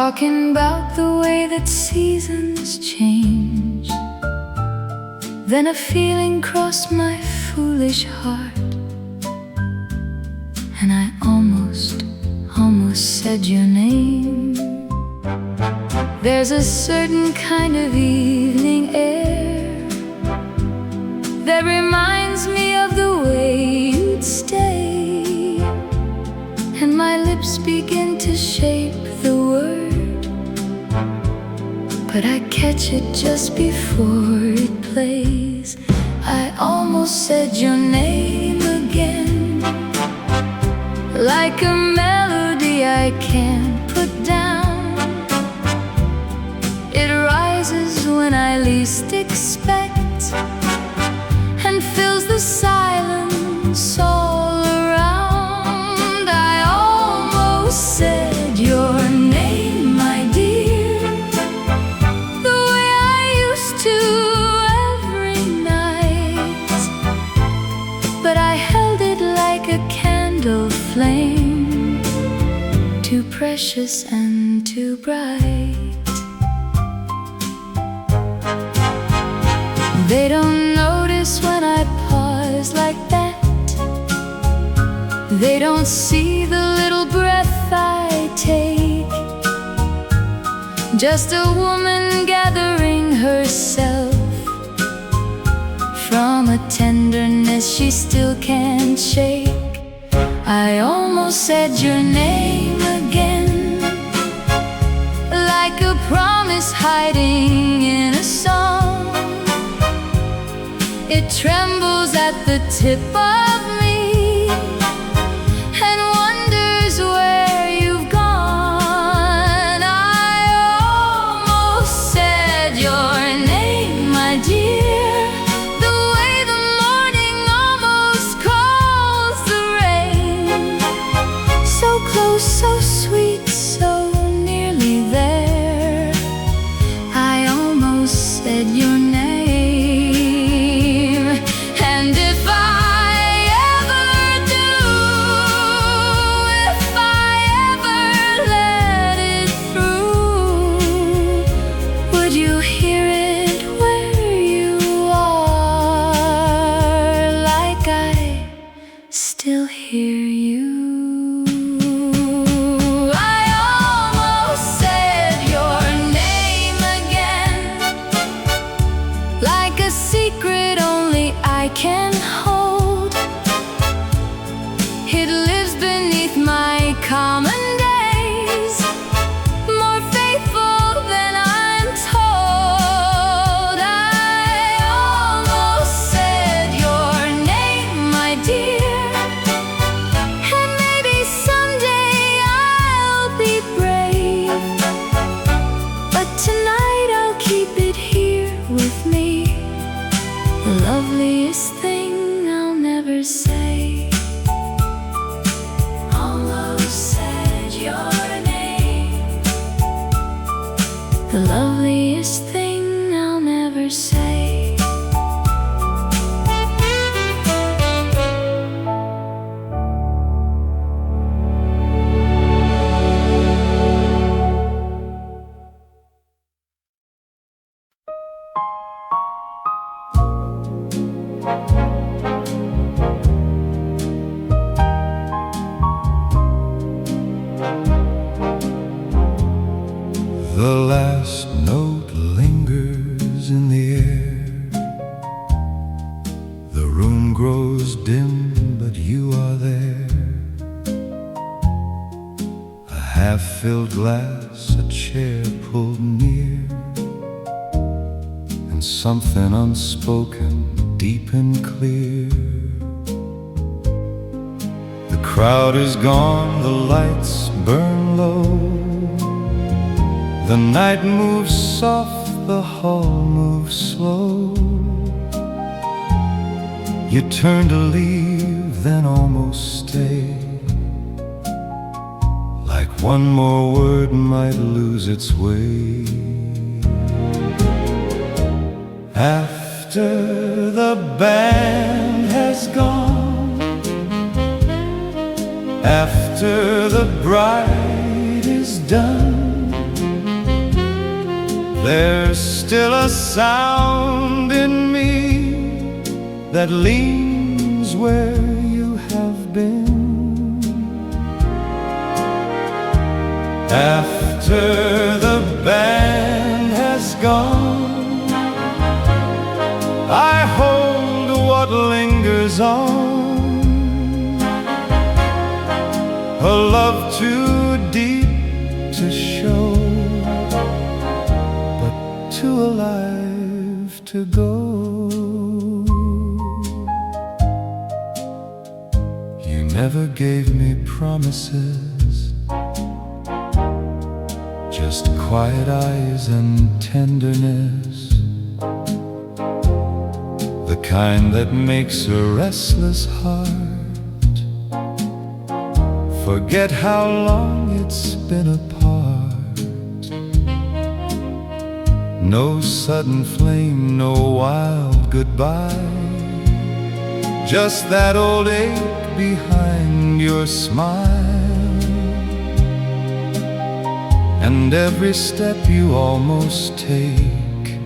talking about the way that seasons change. Then a feeling crossed my foolish heart, and I almost said your name. There's a certain kind of evening air that reminds me of the way you'd stay, and my lips begin to shape the word, but I catch it just before it plays. I almost said your name again, like a melody I can't put down. It rises when I least expect and fills the silence all around. I almost said your name, my dear, the way I used to every night, but I held it like a candle flame, too precious and too bright. They don't notice when I pause like that. They don't see the little breath I take, just a woman gathering herself from a tenderness she still can't shake. I almost said your name again, like a promise hiding in a song. It trembles at the tip of me and wonders where you've gone. I almost said your name, my dear, the way the morning almost calls the rain. So close, so sweet, so nearly there. I almost said your name. Still hear you. I almost said your name again, like a secret only I can hold. It lives beneath my common days, more faithful than I'm told. I almost said your name, my dear, tonight I'll keep it here with me, the loveliest thing I'll never say. Almost said your name, the loveliest thing I'll never say. The last note lingers in the air. The room grows dim, but you are there. A half-filled glass, a chair pulled near, and something unspoken, deep and clear. The crowd is gone, the lights burn low. The night moves soft, the hall moves slow. You turn to leave, then almost stay, like one more word might lose its way. After the band has gone, after the bride is done, There's still a sound in me that leans where you have been. After the band has gone, I hold what lingers on, a love too deep to show, but too alive to go. You never gave me promises, just quiet eyes and tenderness, the kind that makes a restless heart forget how long it's been apart. No sudden flame, no wild goodbye, just that old ache behind your smile. And every step you almost take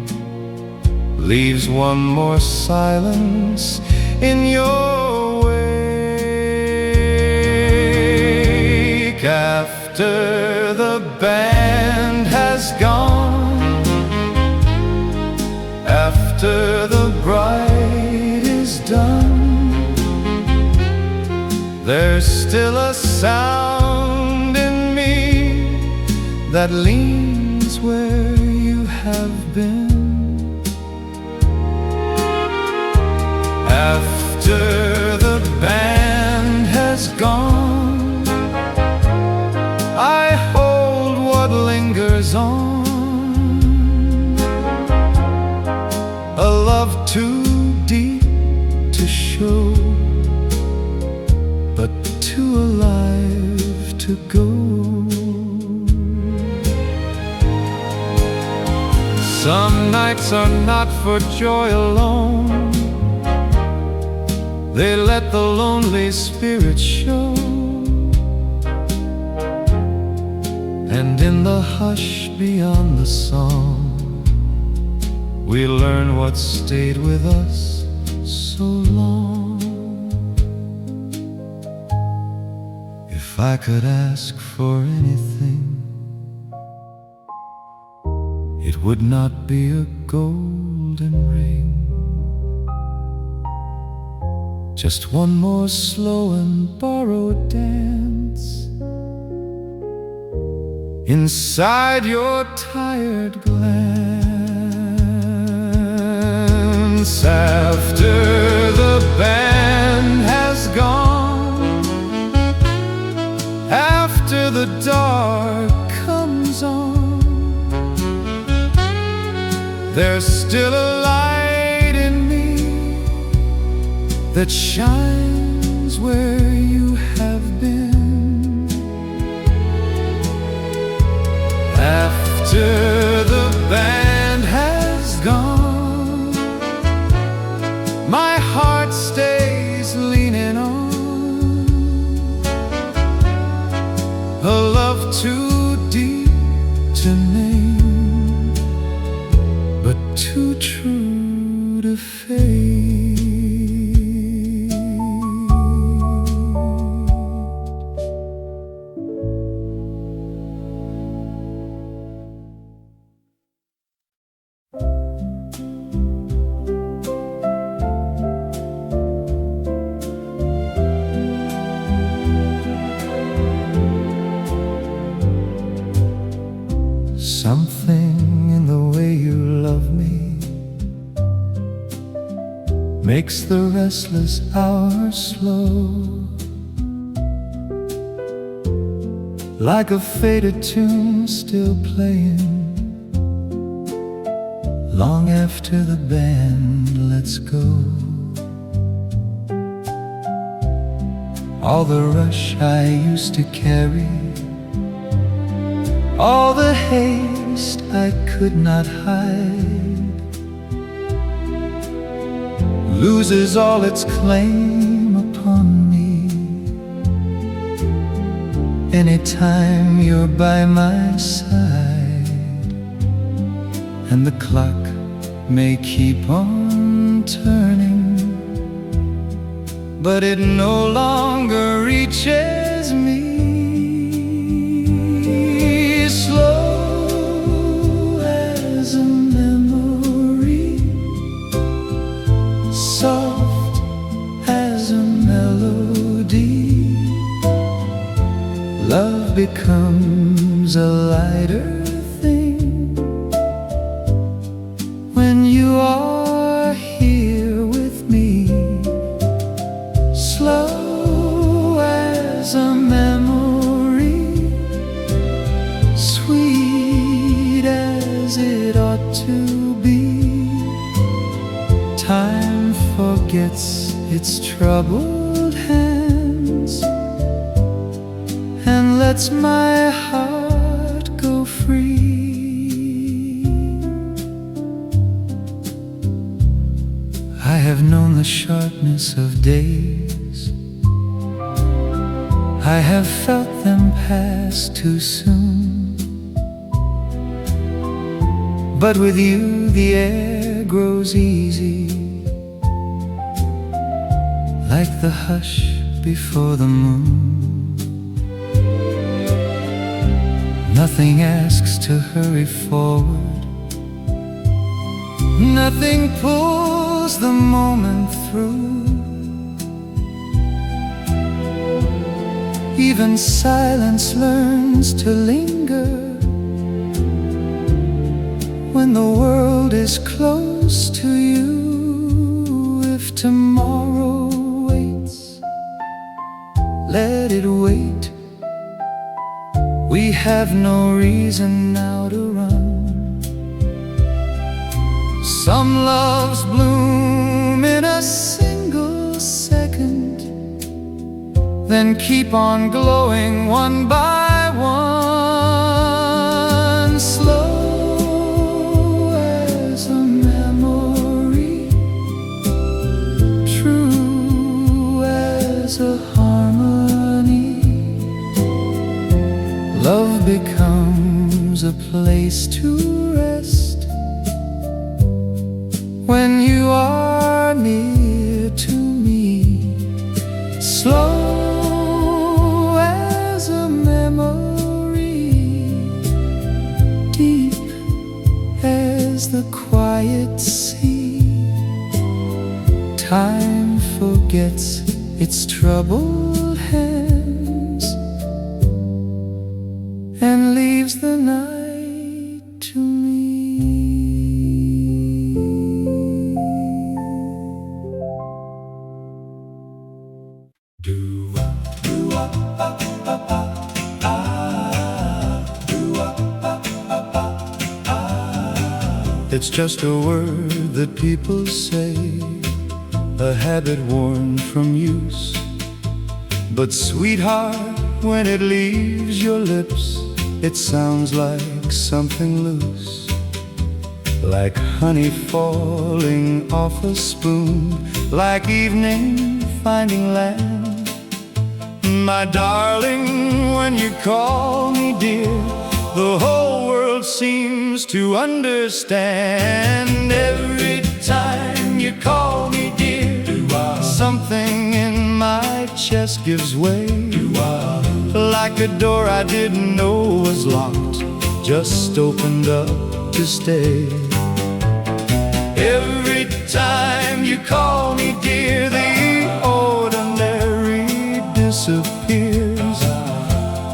leaves one more silence in your wake. After the band has gone, after the bride is done, there's still a sound in me that leans where you have been. After the band has gone, I hold what lingers on, a love too deep to show, but too alive to go. Some nights are not for joy alone, they let the lonely spirit show. And in the hush beyond the song, we learn what stayed with us so long. If I could ask for anything, it would not be a golden ring, just one more slow and borrowed dance inside your tired glance. After the band has gone, after the dark comes on, there's still a light in me that shines where you have been. After the band has gone, my heart stays leaning on, a love too deep to name, but too true to fade. Something in the way you love me makes the restless hours slow, like a faded tune still playing long after the band lets go. All the rush I used to carry, all the haste I could not hide, loses all its claim upon me anytime you're by my side. and the clock may keep on turning, but it no longer reaches me. Slow as a memory, soft as a melody, love becomes a lighter thing when you are here with me. Slow as a memory, sweet as it ought to be. Time forgets its troubled hands and lets my heart go free. I have known the sharpness of days, I have felt them pass too soon, but with you the air grows easy, like the hush before the moon. Nothing asks to hurry forward, nothing pulls the moment through. Even silence learns to linger when the world is close to you. If tomorrow waits, let it wait. We have no reason now to run. Some loves bloom in a single second, then keep on glowing one by one. Slow as a memory, true as a harmony, love becomes a place to rest when you are near to me. Slow as a memory, deep as the quiet sea. Time forgets its troubled hands and leaves the night to me. It's just a word that people say, a habit worn from use. But sweetheart, when it leaves your lips, it sounds like something loose, like honey falling off a spoon, like evening finding land. My darling, when you call me dear, the whole world seems to understand. Every time you call me dear, something in my chest gives way, like a door I didn't know was locked, just opened up to stay. Every time you call me dear, the ordinary disappears,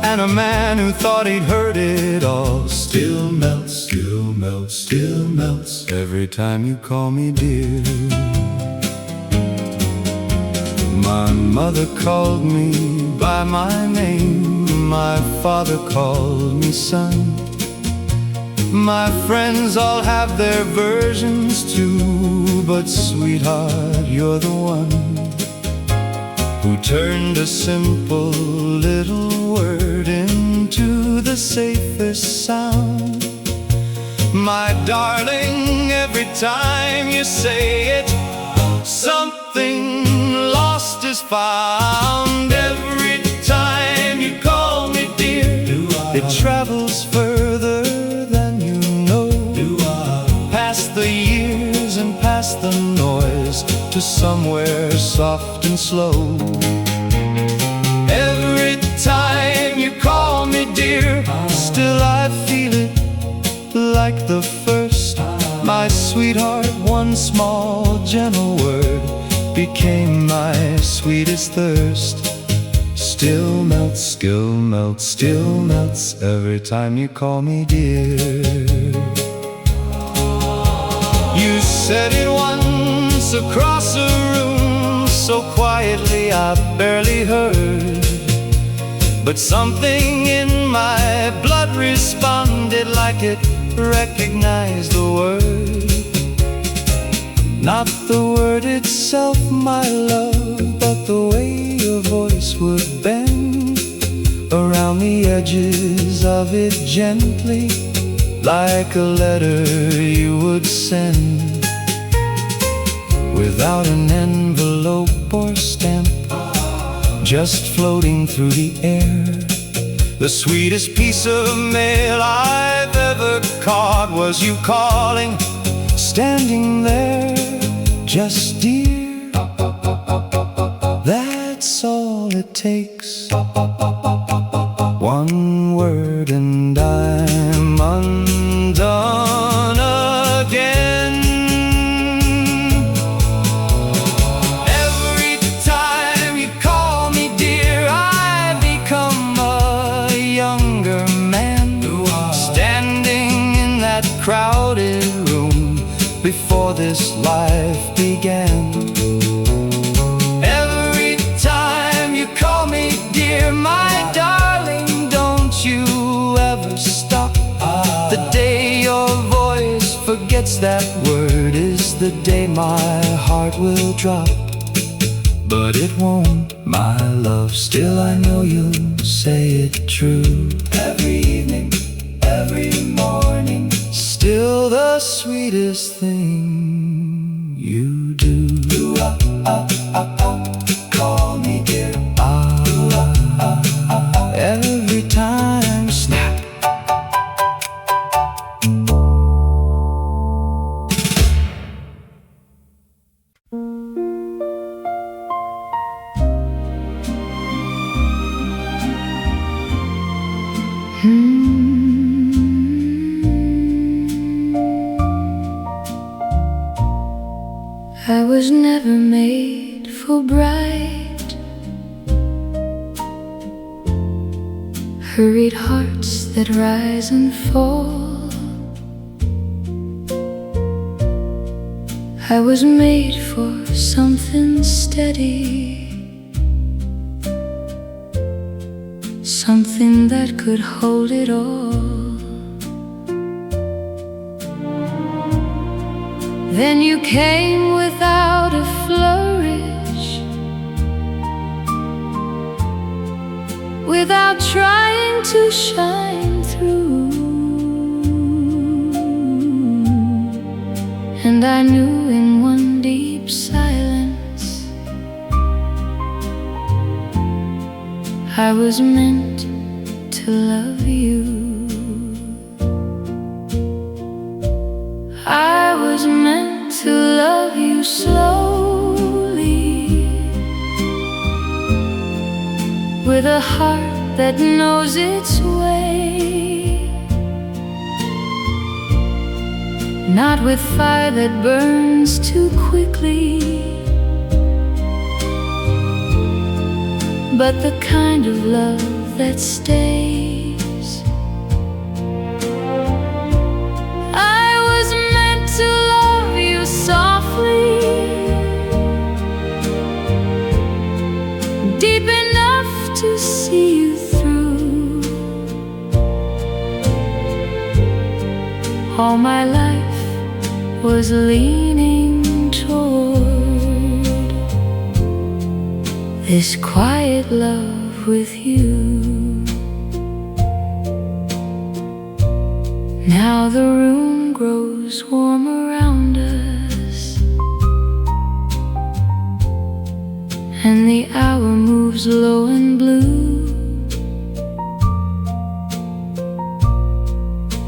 and a man who thought he'd heard it all still melts, still melts, still melts every time you call me dear. My mother called me by my name, my father called me son. My friends all have their versions too, but sweetheart, you're the one who turned a simple little word into the safest sound. My darling, every time you say it, something lost is found. Every time you call me dear, it travels further than you know. to somewhere soft and slow. Every time you call me dear, still I feel it like the first. My sweetheart, one small gentle word became my sweetest thirst. Still melts, still melts, still melts every time you call me dear. You said it once across a room, so quietly I barely heard, but something in my blood responded like it recognized the word. Not the word itself, my love, but the way your voice would bend around the edges of it gently, like a letter you would send without an envelope or stamp, just floating through the air. The sweetest piece of mail I've ever caught was you calling, standing there, just dear. That's all it takes. One word and I'm undone again. Every time you call me dear, I become a younger man, standing in that crowded room before this life began. Every time you call me dear, my darling, don't you ever stop. The day your voice forgets that word is the day my heart will drop. But it won't, my love, still I know you'll say it true. Every evening, every morning, still the sweetest thing you do. Call me dear. Every time, snap. I was never made for bright, hurried hearts that rise and fall. I was made for something steady, something that could hold it all. Then you came without a flourish, without trying to shine through. And I knew in one deep silence I was meant to love you. I was meant to love you slowly, with a heart that knows its way, not with fire that burns too quickly, but the kind of love that stays. Deep enough to see you through. All my life was leaning toward this quiet love with you. Now the room grows warm around us, and the hour moves low and blue.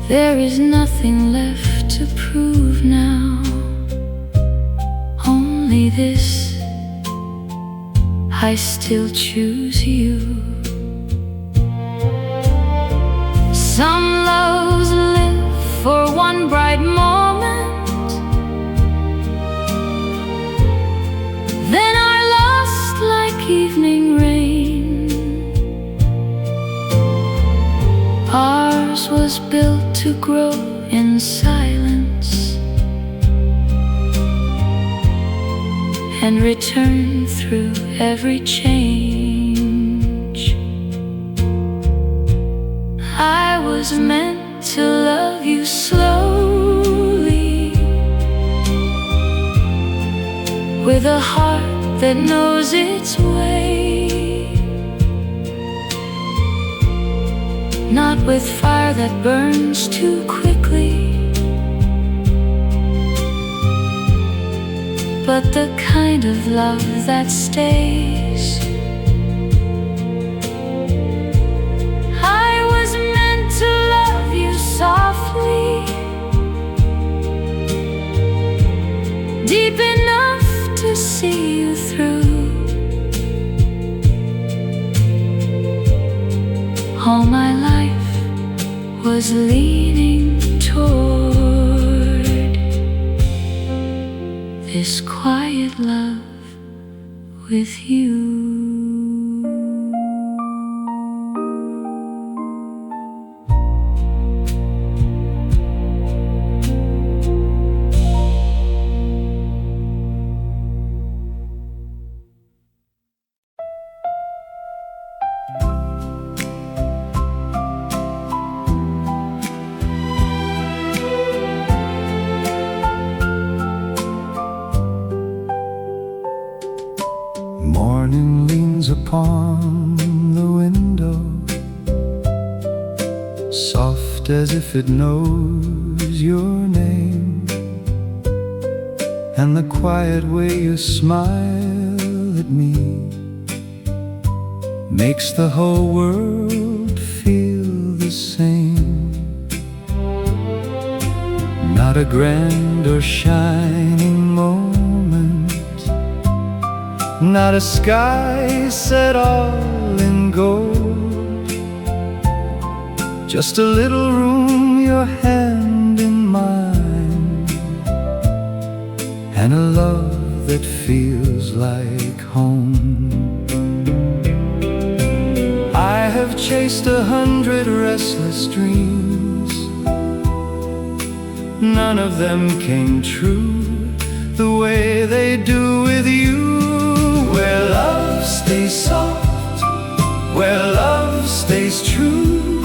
There is nothing left to prove now, only me this: I still choose you. Some loves live for one bright moment, then are lost like evening rain. Ours was built to grow in silence and return through every change. I was meant to love you slowly, with a heart that knows its way, not with fire that burns too quickly, but the kind of love that stays. I was meant to love you softly, deep enough to see you through. All my life was leaning toward this quiet love with you. Morning leans upon the window, soft as if it knows your name, and the quiet way you smile at me makes the whole world feel the same. Not a grand or shining moment, not a sky set all in gold, just a little room, your hand in mine, and a love that feels like home. I have chased 100 restless dreams, none of them came true the way they do with you. Where love stays soft, where love stays true,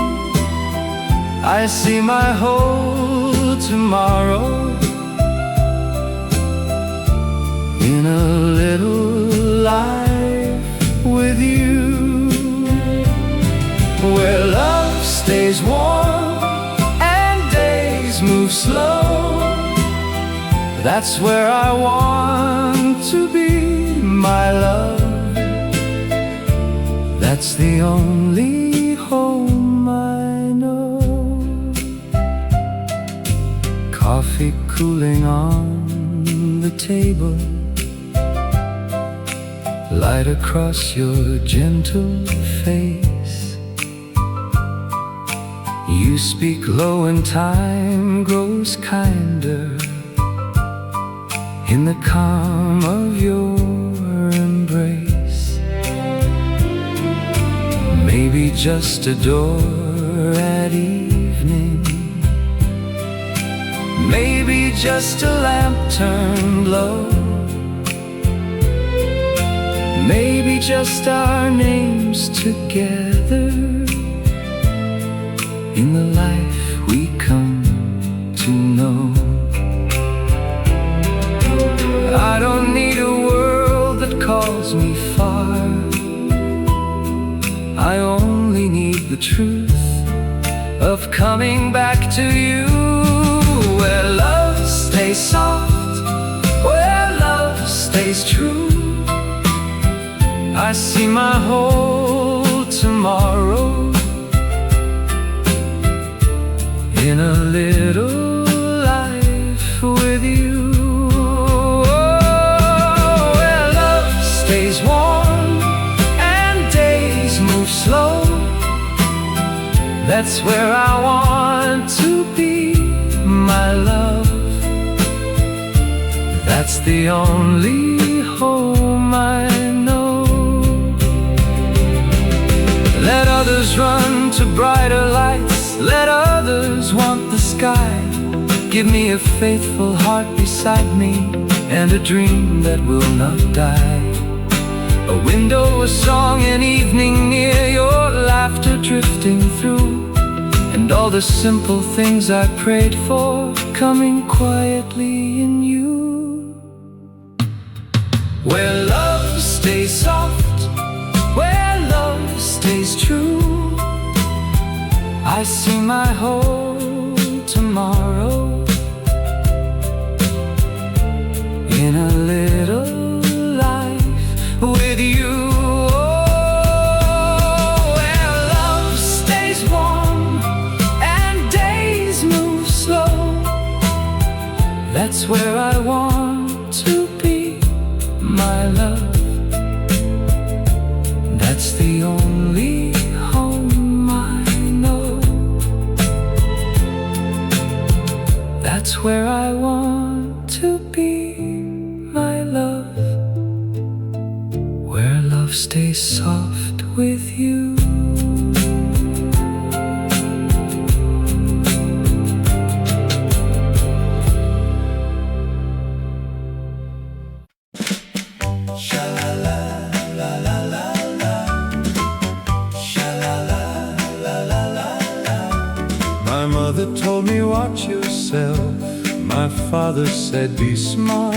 I see my whole tomorrow in a little life with you. Where love stays warm and days move slow, that's where I want to be, my love. That's the only home I know. Coffee cooling on the table, light across your gentle face. You speak low and time grows kinder in the calm of your embrace. Maybe just a door at evening, maybe just a lamp turned low, maybe just our names together in the life we come to know. I don't need a world that calls me far, I only need the truth of coming back to you. Where love stays soft, where love stays true, I see my whole tomorrow in a little life with you. Oh, where I want to be, my love. That's the only home I know. Let others run to brighter lights, let others want the sky. Give me a faithful heart beside me, and a dream that will not die. A window, a song, an evening near, your laughter drifting through, and all the simple things I prayed for coming quietly in you. Where love stays soft, where love stays true, I see my whole tomorrow in a little life with you. Oh, where love stays warm and days move slow, that's where I want to be, my love. That's the only home I know. That's where I want to be, my love. Where love stays soft with you. My mother told me watch yourself, my father said be smart,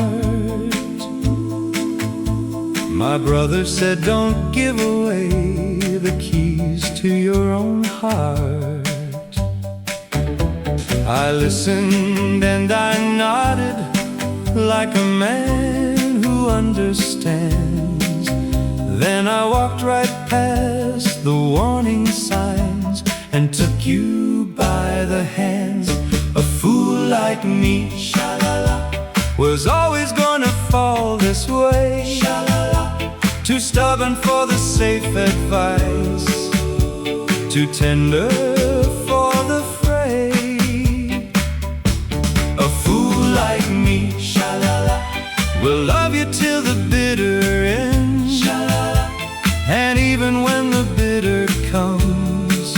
my brother said don't give away the keys to your own heart. I listened and I nodded like a man who understands. Then I walked right past the warning signs and took you by the hands. A fool like me, sha-la-la, was always gonna fall this way, sha-la-la. Too stubborn for the safe advice, too tender for the fray. A fool like me, sha-la-la, will love you till the bitter end, sha-la-la. And even when the bitter comes,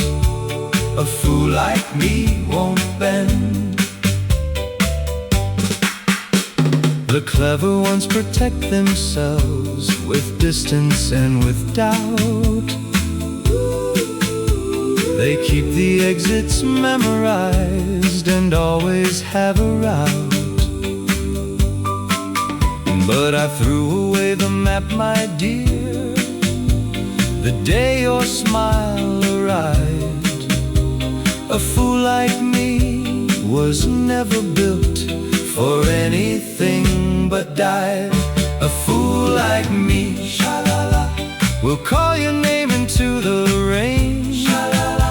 a fool like me won't bend. The clever ones protect themselves with distance and with doubt. They keep the exits memorized and always have a route. But I threw away the map, my dear, the day your smile arrived. A fool like me was never built for anything but dive. A fool like me, sha-la-la, will call your name into the rain, sha-la-la.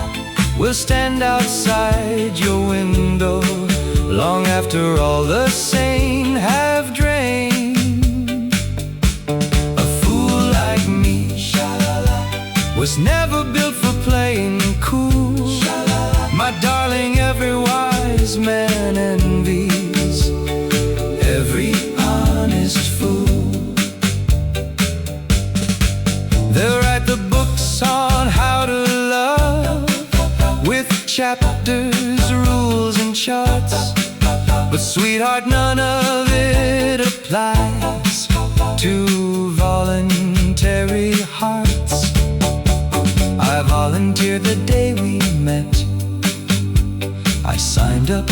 Will stand outside your window long after all the sane have drained. A fool like me, sha-la-la, was never built for playing cool, sha-la-la. My darling, every wise man envies every honest fool. They'll write the books on how to love with chapters, rules, and charts, but sweetheart, none of it applies to voluntary hearts. I volunteered the day we met. I signed up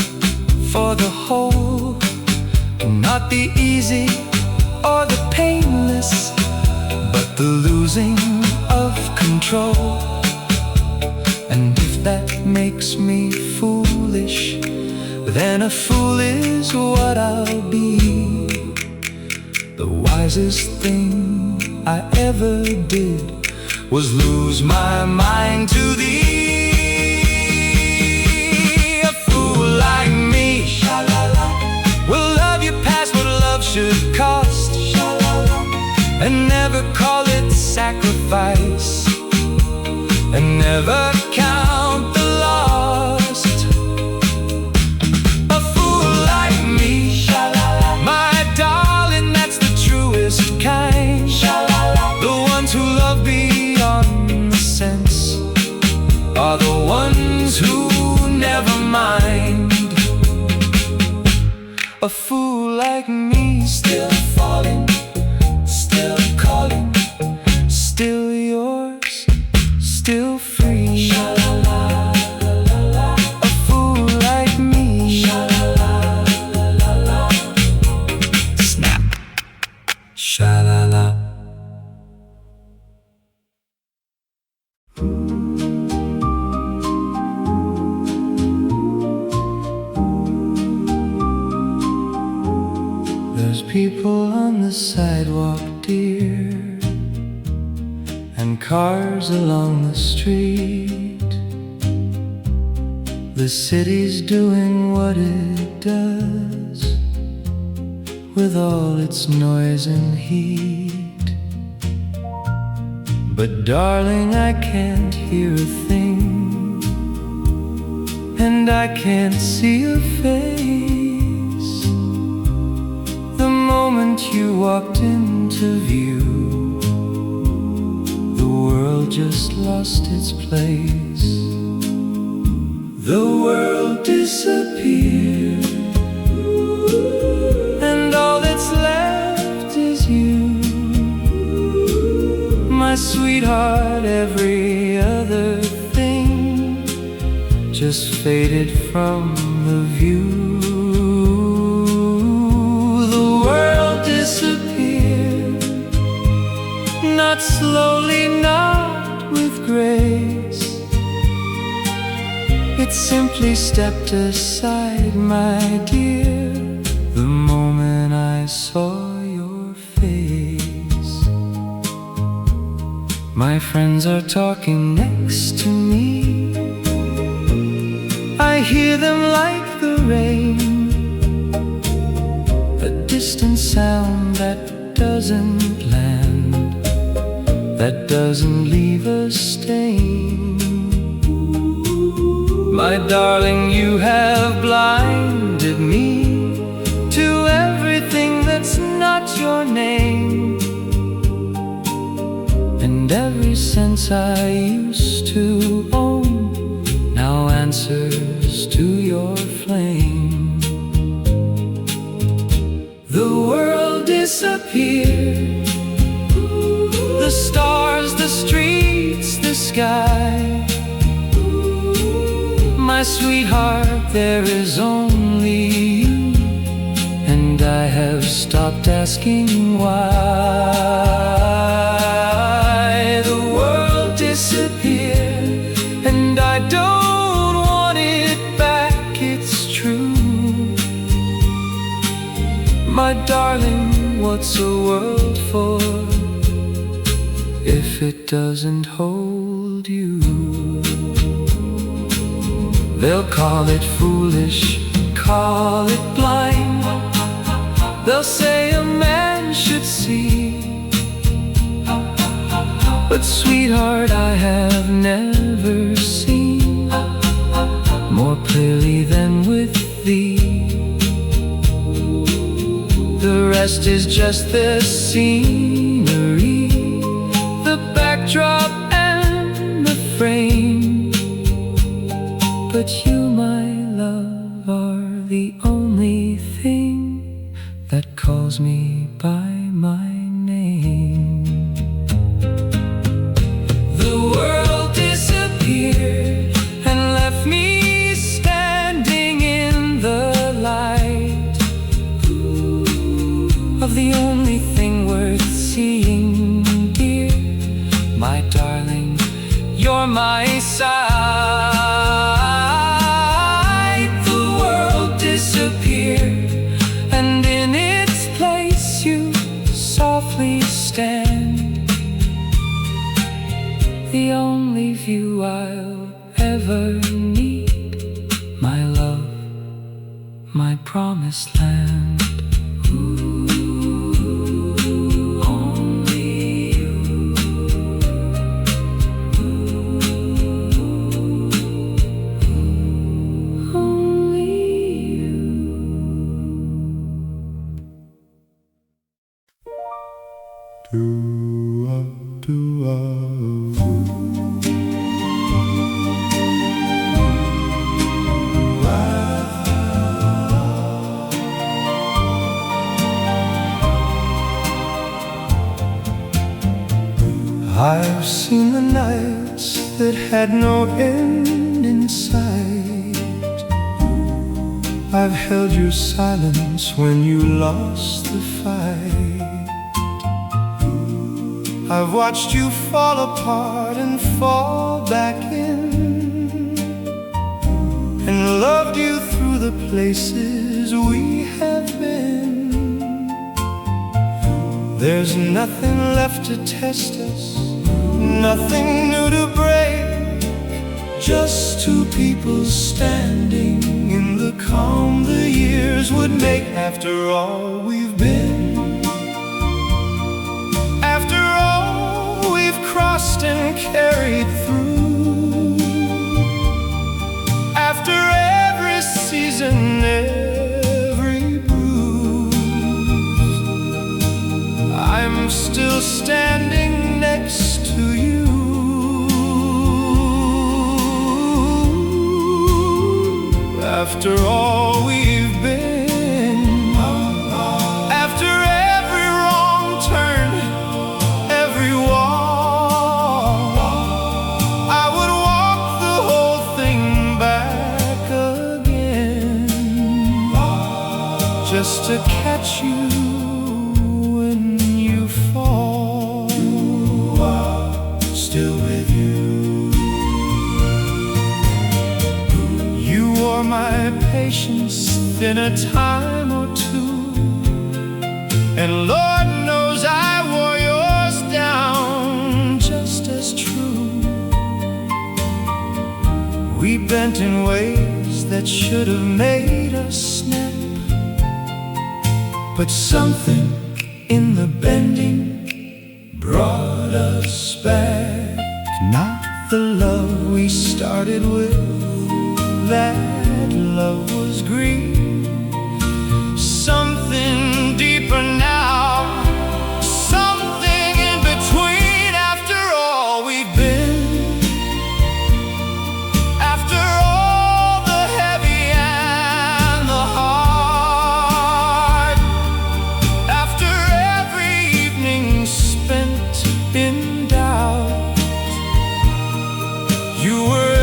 for the whole, not the easy or the painless, but the losing of control. And if that makes me foolish, then a fool is what I'll be. The wisest thing I ever did was lose my mind to thee. A fool like me, sha-la-la, will love you past what love should cost, sha-la-la, and never call it sacrifice, and never count the loss. A fool like me, still falling, still calling, still yours, still free. Sha-la-la, la-la-la. A fool like me. Sha-la-la, snap. Sha-la-la. There's people on the sidewalk, dear, and cars along the street. The city's doing what it does, with all its noise and heat. But darling, I can't hear a thing, and I can't see your face. The moment you walked into view, the world just lost its place. The world disappeared, and all that's left is you. My sweetheart, every other thing just faded from the view. Disappeared, not slowly, not with grace. It simply stepped aside, my dear, the moment I saw your face. My friends are talking next to me, I hear them like the rain, a distant sound that doesn't land, that doesn't leave a stain. My darling, you have blinded me to everything that's not your name, and every sense I used to own now answers to your flame. The world disappeared, the stars, the streets, the sky. My sweetheart, there is only you, and I have stopped asking why. The world disappeared, and I don't want it back, it's true. My darling, what's a world for if it doesn't hold you? They'll call it foolish, call it blind. They'll say a man should see, but sweetheart, I have never seen more clearly than with thee. The rest is just the scenery, the backdrop and the frame. But you, my love, are the only thing that calls me by my name. The world disappeared and left me standing in the light of the only thing worth seeing, dear. My darling, you're my sight. The world disappeared, and in its place you softly stand, the only view I'll ever need, my love, my promised land. I've seen the nights that had no end in sight. I've held your silence when you lost the fight. I've watched you fall apart and fall back in, and loved you through the places we have been. There's nothing left to test us, nothing new to break, just two people standing in the calm the years would make. After all we've been, after all we've crossed and carried through, after every season, every bruise, I'm still standing next to you. After all we've been, after every wrong turn, every wall, I would walk the whole thing back again, just to catch you when you fall, still with you. My patience in a time or two, and Lord knows I wore yours down just as true. We bent in ways that should have made us snap, but something in the bending brought us back. Not the love we started with, that love was green. Something deeper now, something in between. After all we've been, after all the heavy and the hard, after every evening spent in doubt, you were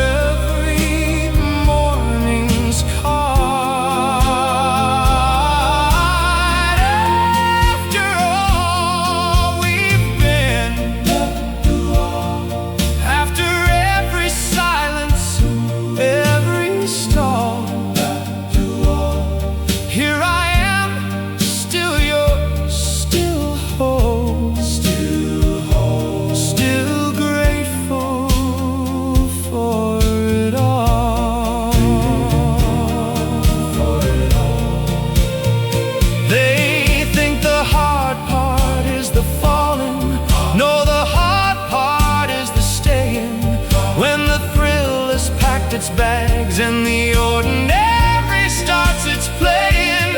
its bags and the ordinary starts its playing.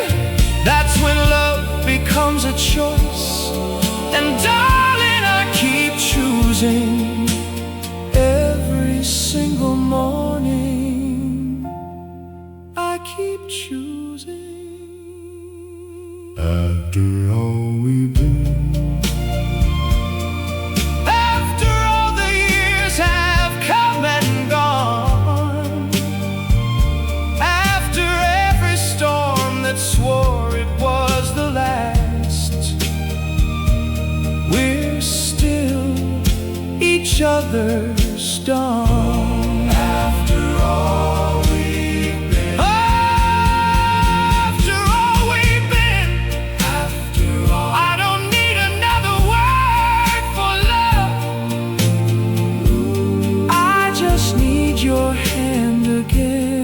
That's when love becomes a choice, and darling, I keep choosing every single morning. I keep choosing. After all we've been, swore it was the last, we're still each other's dawn. After all we've been, after all we've been, after all, I don't need another word for love, I just need your hand again.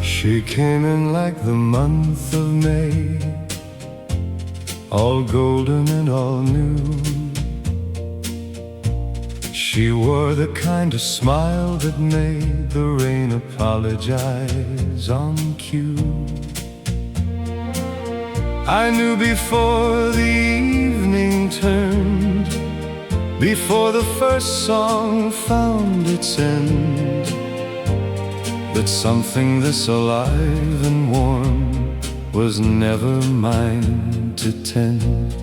She came in like the month of May, all golden and all new. She wore the kind of smile that made the rain apologize on cue. I knew before the evening turned, before the first song found its end, that something this alive and warm was never mine to tend.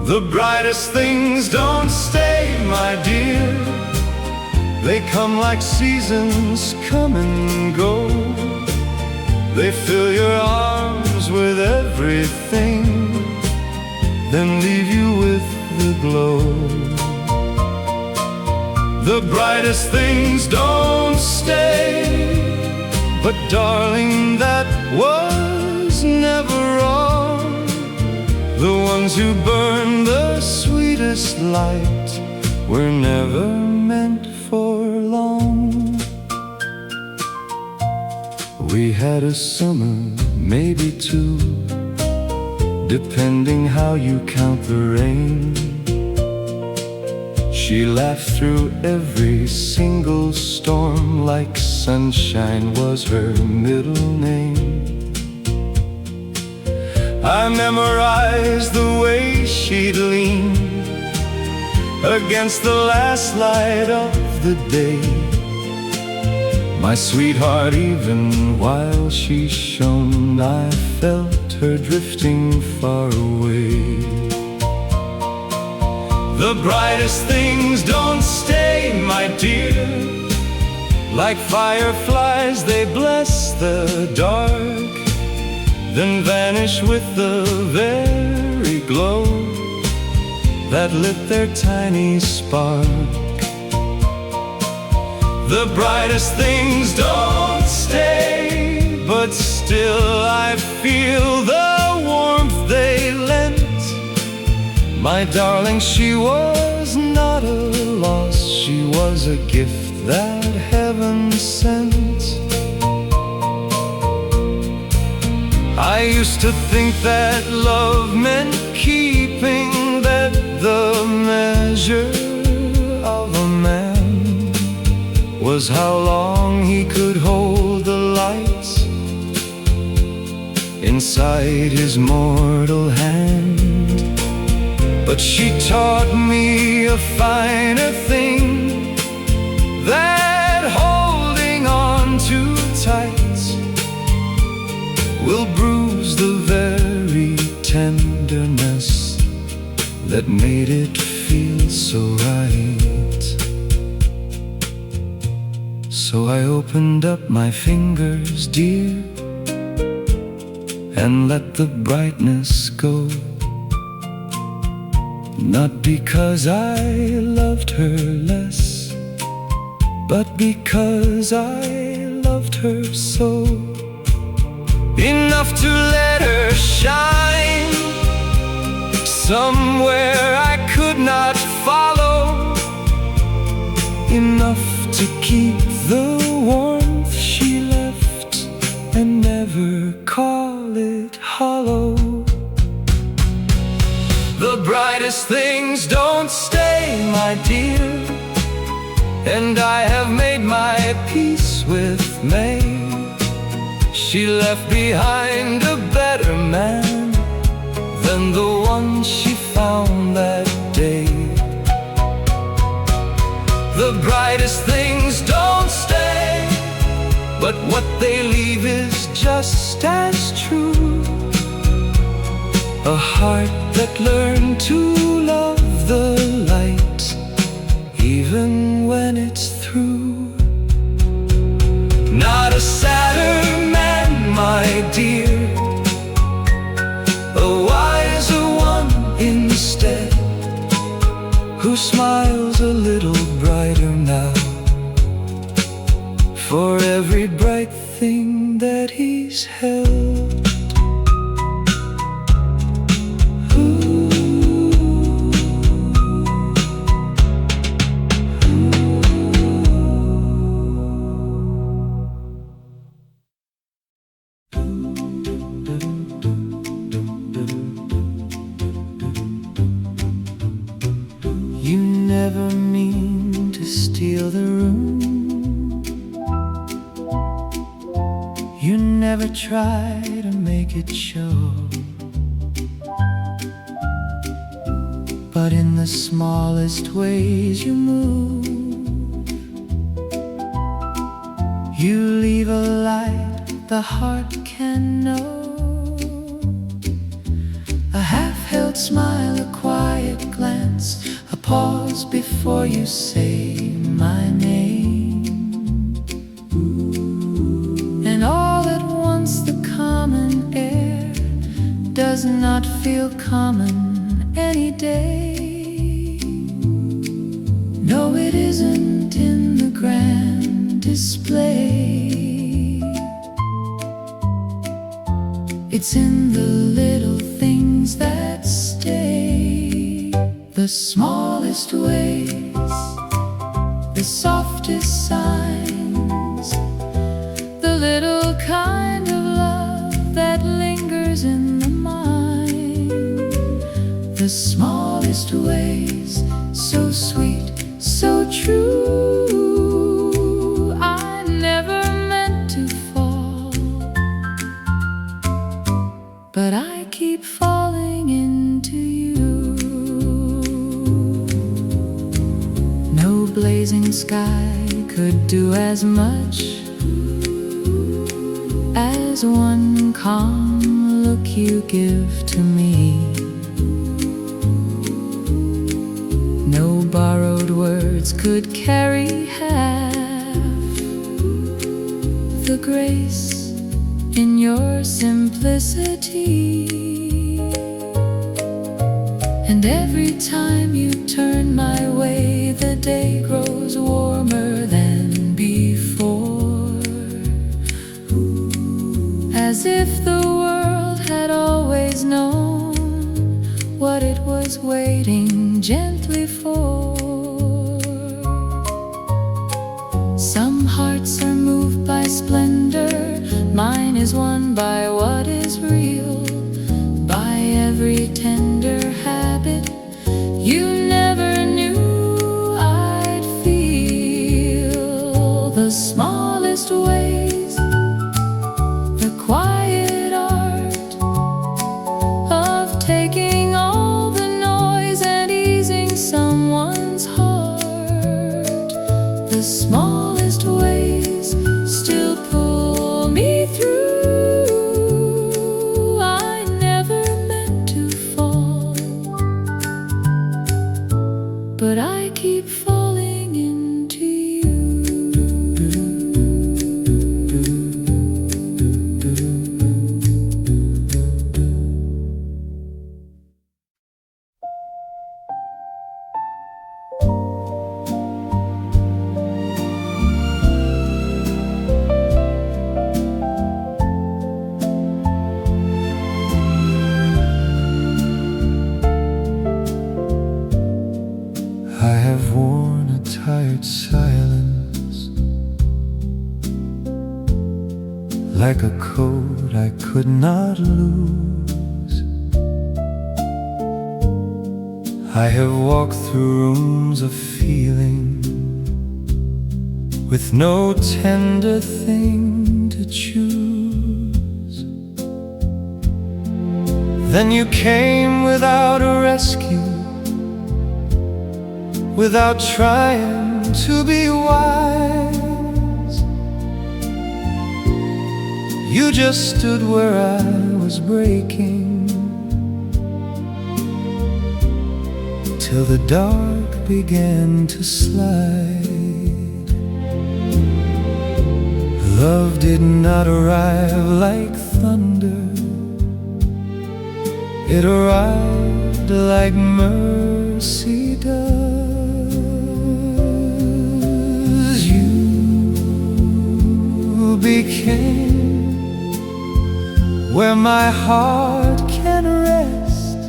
The brightest things don't stay, my dear. They come like seasons come and go. They fill your arms with everything, then leave you with the glow. The brightest things don't stay, but darling, that was never wrong. The ones who burn the sweetest light were never meant for long. We had a summer, maybe two, depending how you count the rain. She laughed through every single storm like sunshine was her middle name. I memorized the way she'd lean against the last light of the day. My sweetheart, even while she shone, I felt her drifting far away. The brightest things don't stay, my dear. Like fireflies, they bless the dark, then vanish with the very glow that lit their tiny spark. The brightest things don't stay, but still I feel the warmth they lent. My darling, she was not a loss, she was a gift that heaven sent. I used to think that love meant keeping, that the measure of a man was how long he could hold the lights inside his mortal hand. But she taught me a finer thing, that holding on too tight will bruise the very tenderness that made it feel so right. So I opened up my fingers, dear, and let the brightness go. Not because I loved her less, but because I loved her so. Enough to let her shine somewhere I could not follow, enough to keep the warmth she left and never call it hollow. The brightest things don't stay, my dear, and I have made my peace with May. She left behind a better man than the one she found that day. The brightest things don't stay, but what they leave is just as true. A heart that learned to love the light, even when it's through. Not a sadder man, my dear, a wiser one instead, who smiles a little brighter now for every bright thing that he's held. You try to make it show, but in the smallest ways you move, you leave a light the heart can know. A half-held smile, a quiet glance, a pause before you say my name. And all at once the common air does not feel common any day. No, it isn't in the grand display. It's in the little things that stay. The smallest ways, the softest signs, the little kind of love that lingers in the mind. The smallest ways, so sweet, so true. I never meant to fall, but I keep falling into you. No blazing sky could do as much as one calm look you give to me. No borrowed words could carry half the grace in your simplicity. And every time you turn my way, the day grows warmer than before, as if the world had always known what it was waiting gently for. Some hearts are moved by splendor, mine is won by what is real, by every tender habit you never knew I'd feel. The smallest ways, the quiet art of taking all the noise and easing someone's heart. The smallest ways still pull me through. I never meant to fall, but I keep falling into you. I have worn a tired silence, like a coat I could not lose. I have walked through rooms of feeling, with no tender thing to choose. Then you came without a rescue, without trying to be wise. You just stood where I was breaking, till the dark began to slide. Love did not arrive like thunder, it arrived like mercy does. You became where my heart can rest,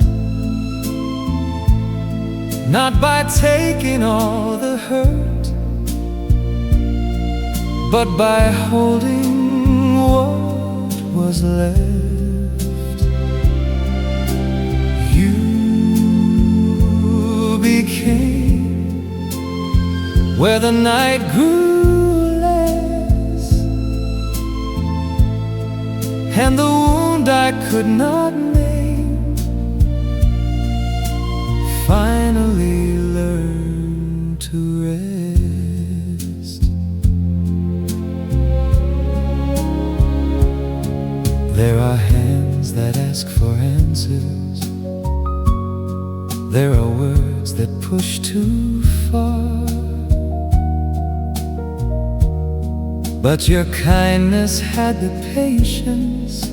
not by taking all the hurt, but by holding what was left. You became where the night grew less, and the wound I could not name finally learned to rest. There are hands that ask for answers. There are words that push too far. But your kindness had the patience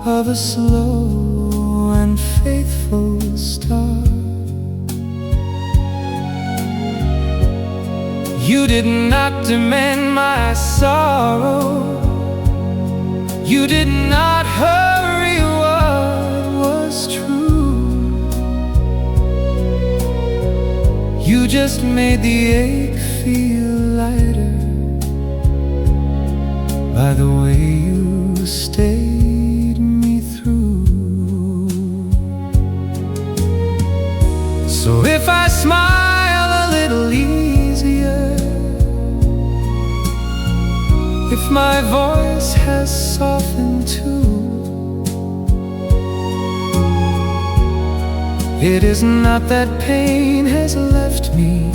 of a slow and faithful star. You did not demand my sorrow. You did not hurry what was true. You just made the ache feel lighter by the way you stayed me through. So if I smile a little easier, if my voice has softened too, it is not that pain has left me.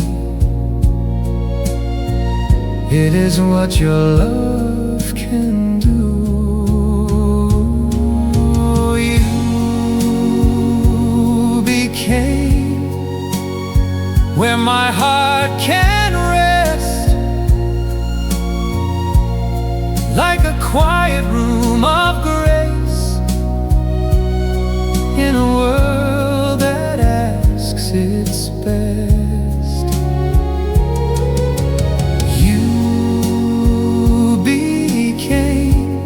It is what your love can do. You became where my heart can rest, like a quiet room of grace in a world that asks its best. You became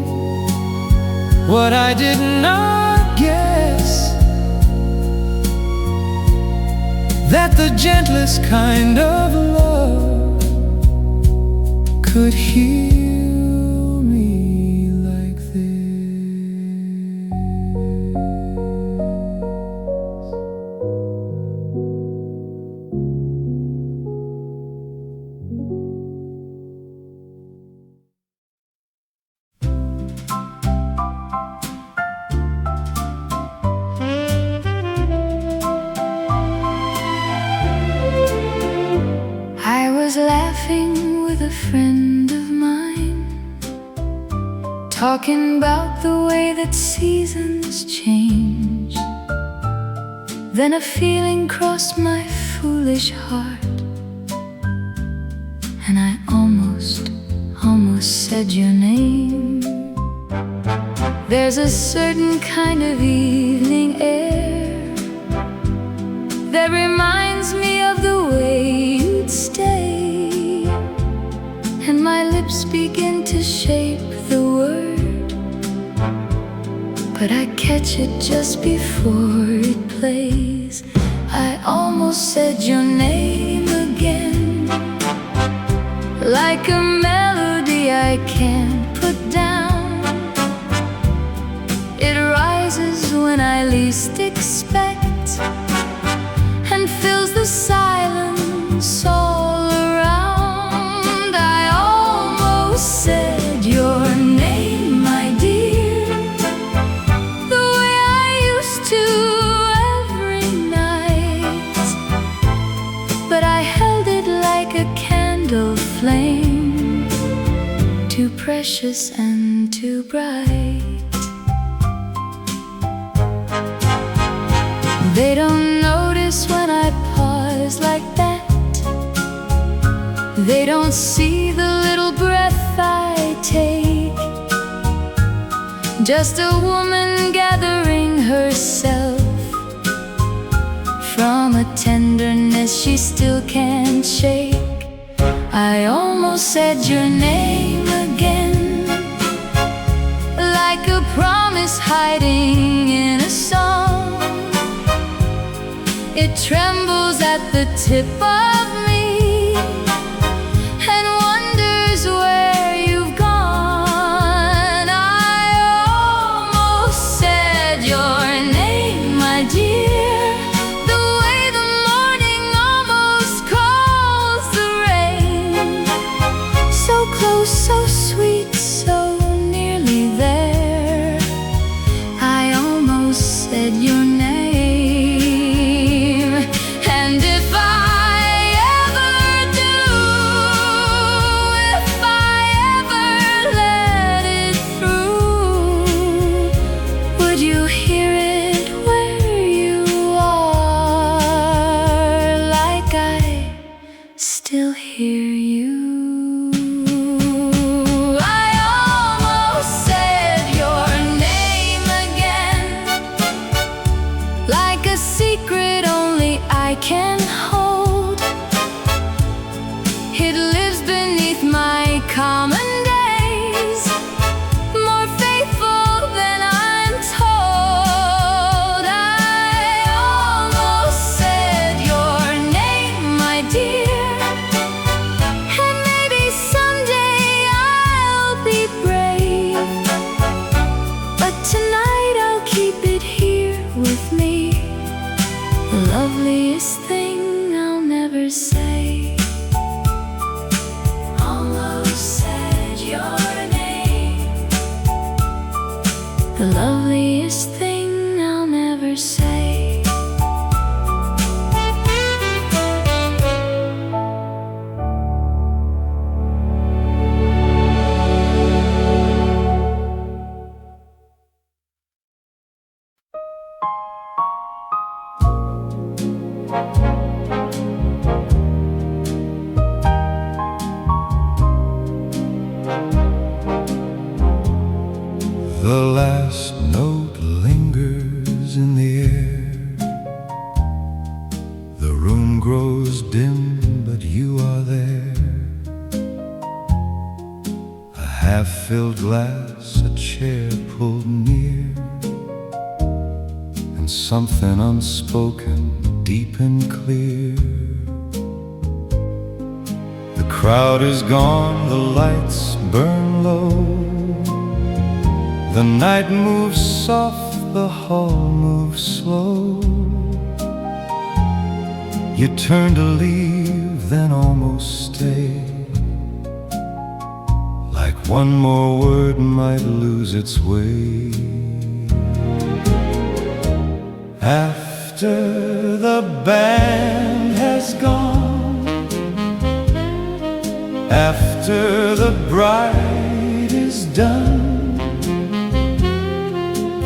what I did not guess, that the gentlest kind of love could heal me like this. I was laughing with a friend of mine, talking about the way that seasons change. Then a feeling crossed my foolish heart, and I almost said your name. There's a certain kind of evening air that reminds me of the way you'd stay, and my lips begin to shape the word, but I catch it just before it plays. I almost said your name again, like a melody I can't put down. It rises when I least expect and fills the silence all around. I almost said your name, my dear, the way I used to every night, but I held it like a candle flame, too precious and too bright. They don't notice when I pause like that. They don't see the little breath I take, just a woman gathering herself from a tenderness she still can't shake. I almost said your name again, like a promise hiding in a song. It trembles at the tip of me and wonders where you've gone. I almost said your name, my dear, the way the morning almost calls the rain. So close, so sweet, so nearly there. the loveliest thing I'll never say. The last note lingers in the air. The room grows dim, but you are there. A half-filled glass, a chair pulled near, and something unspoken, deep and clear. The crowd is gone, the lights burn low. The night moves soft, the hall moves slow. You turn to leave, then almost stay, like one more word might lose its way. After the band has gone, after the bride is done,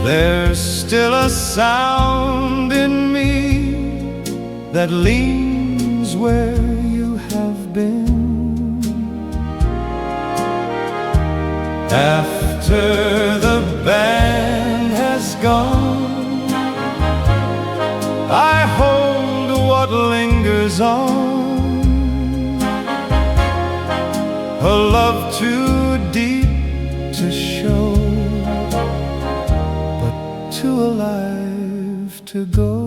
there's still a sound in me that leans where you have been. After the band has gone, I hold what lingers on, a love too deep to show, too alive to go.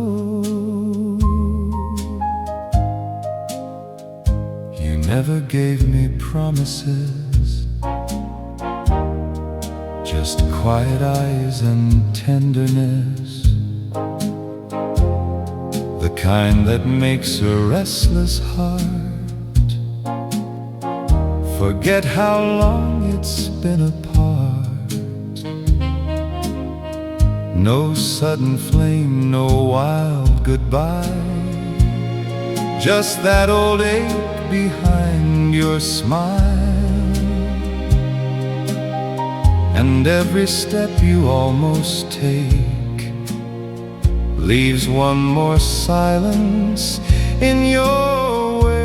You never gave me promises, just quiet eyes and tenderness, the kind that makes a restless heart forget how long it's been apart. No sudden flame, no wild goodbye, just that old ache behind your smile. And every step you almost take leaves one more silence in your wake.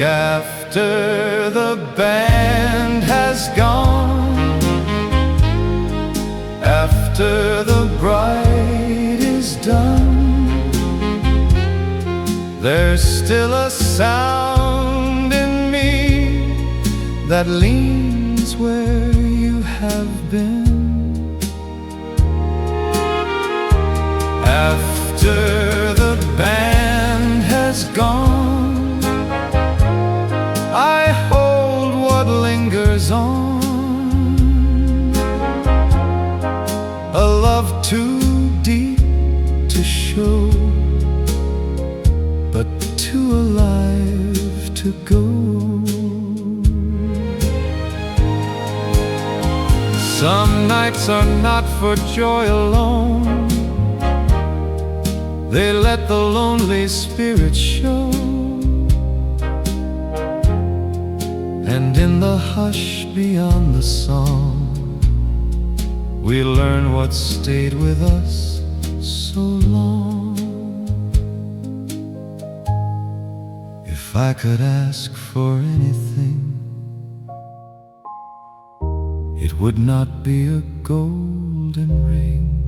After the band has gone, after the bride is done, there's still a sound in me that leans where you have been. After the band has gone, I hold what lingers on, a love too deep to show, but too alive to go. Some nights are not for joy alone, they let the lonely spirit show. And in the hush beyond the song, we learn what stayed with us so long. If I could ask for anything, it would not be a golden ring,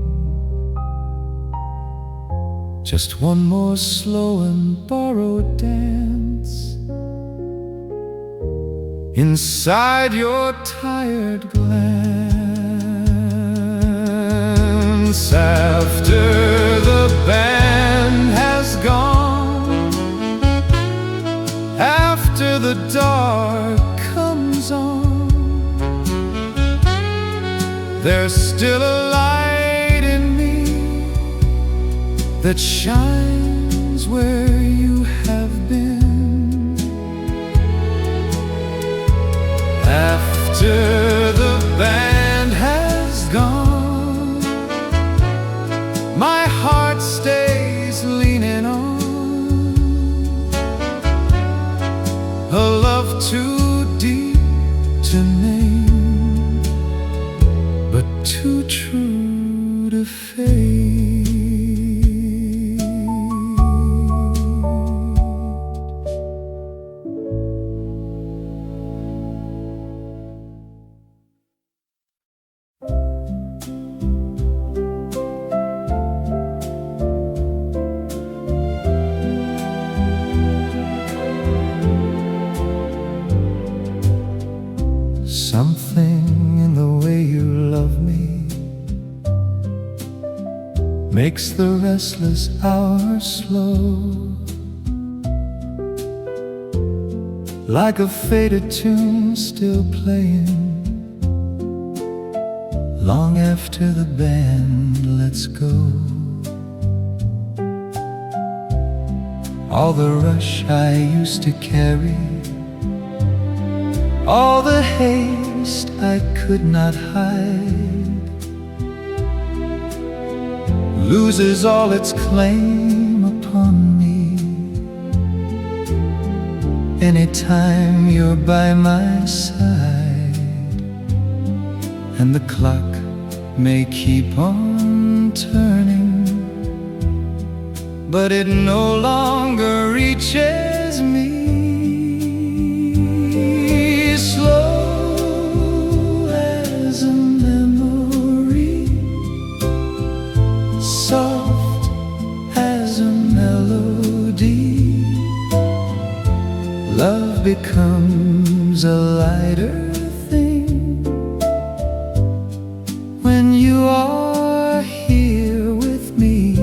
just one more slow and borrowed dance inside your tired glance. After the band has gone, after the dark comes on, there's still a light in me that shines where you have been. After the name, but too true to fade. Something in the way you love me makes the restless hours slow, like a faded tune still playing long after the band lets go. All the rush I used to carry, all the haste I could not hide, loses all its claim upon me anytime you're by my side. And the clock may keep on turning, but it no longer reaches me. Slow as a memory, soft as a melody, love becomes a lighter thing when you are here with me.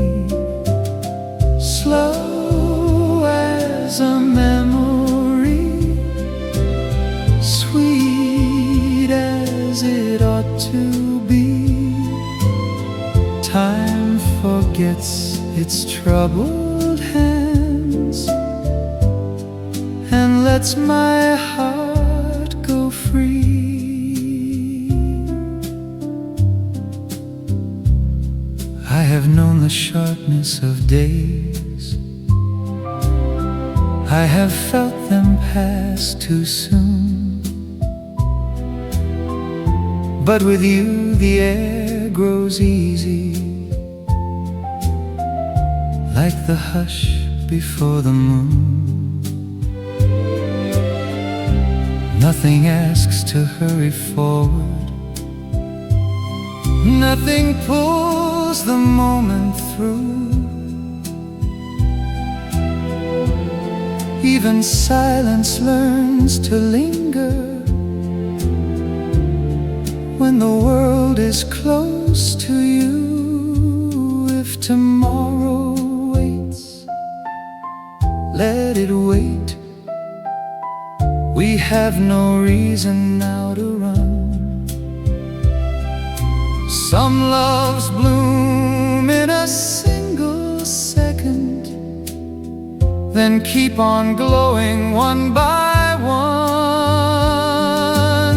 Slow as a memory, sweet as it ought to be. Time forgets its troubled hands and lets my heart go free. I have known the sharpness of days, I have felt them pass too soon, but with you the air grows easy, like the hush before the moon. Nothing asks to hurry forward, nothing pulls the moment through. Even silence learns to linger when the world is close to you. If tomorrow waits, let it wait. We have no reason now to run. Some loves bloom in a single second, then keep on glowing one by one.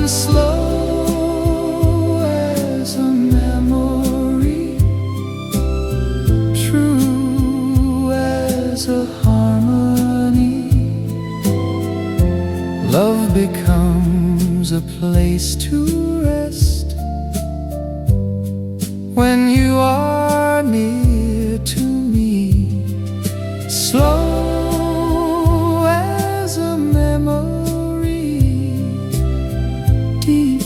Slow as a memory, true as a harmony, love becomes a place to rest when you are near to me. Slow as a memory, deep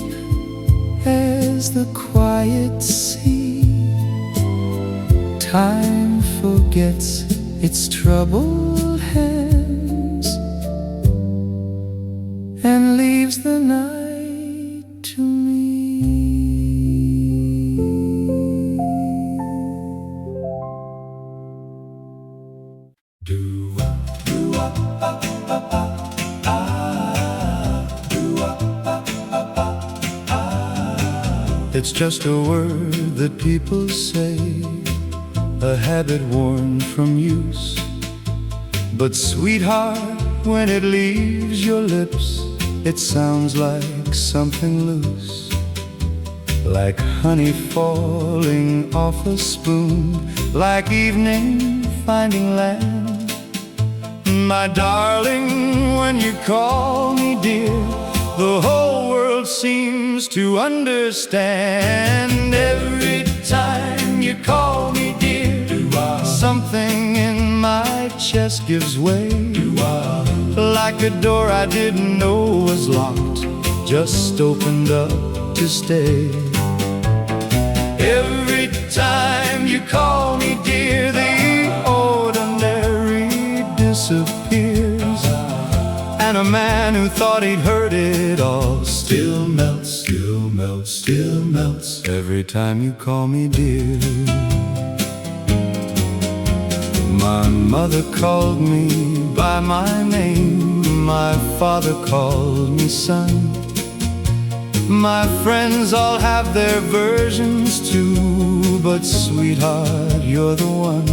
as the quiet sea. Time forgets its troubled hands and leaves the night to me. It's just a word that people say, a habit worn from use. But sweetheart, when it leaves your lips, it sounds like something loose, like honey falling off a spoon, like evening finding land. My darling, when you call me dear, the whole world seems to understand. Every time you call me dear, something in my chest gives way. Like a door I didn't know was locked, just opened up to stay. Every time you call me dear, the ordinary disappears, and a man who thought he'd heard it all still melts, still melts, still melts every time you call me dear. My mother called me by my name, my father called me son. My friends all have their versions too, but sweetheart, you're the one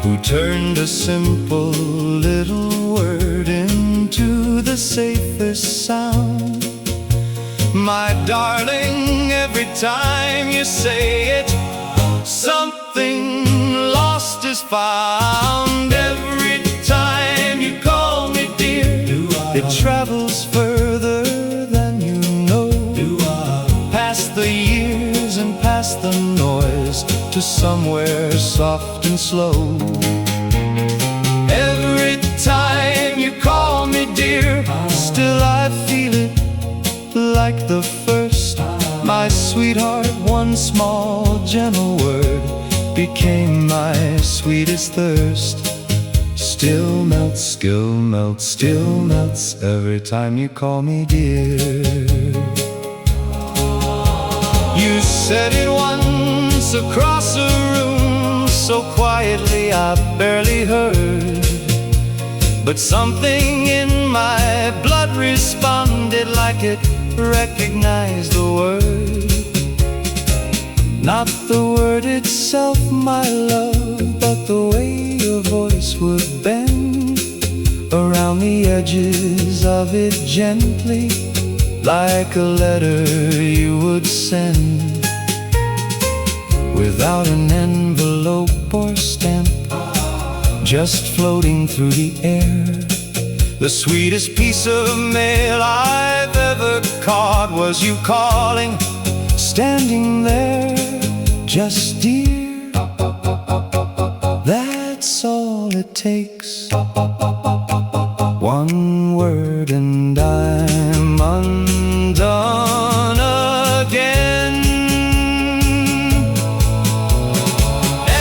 who turned a simple little word into the safest sound. My darling, every time you say it, something lost is found. Every time you call me dear, it travels further than you know, past the years and past the noise, to somewhere soft and slow. Every time you call me dear, still I feel it like the first. My sweetheart, one small gentle word became my sweetest thirst. Still melts, still melts, still melts every time you call me dear. You said it once across a room, so quietly I barely heard, but something in my blood responded like it recognized the word. Not the word itself, my love, but the way your voice would bend around the edges of it gently, like a letter you would send without an envelope or stamp, just floating through the air. The sweetest piece of mail I've ever caught was you calling, standing there, just dear. That's all it takes. One word and I'm undone again.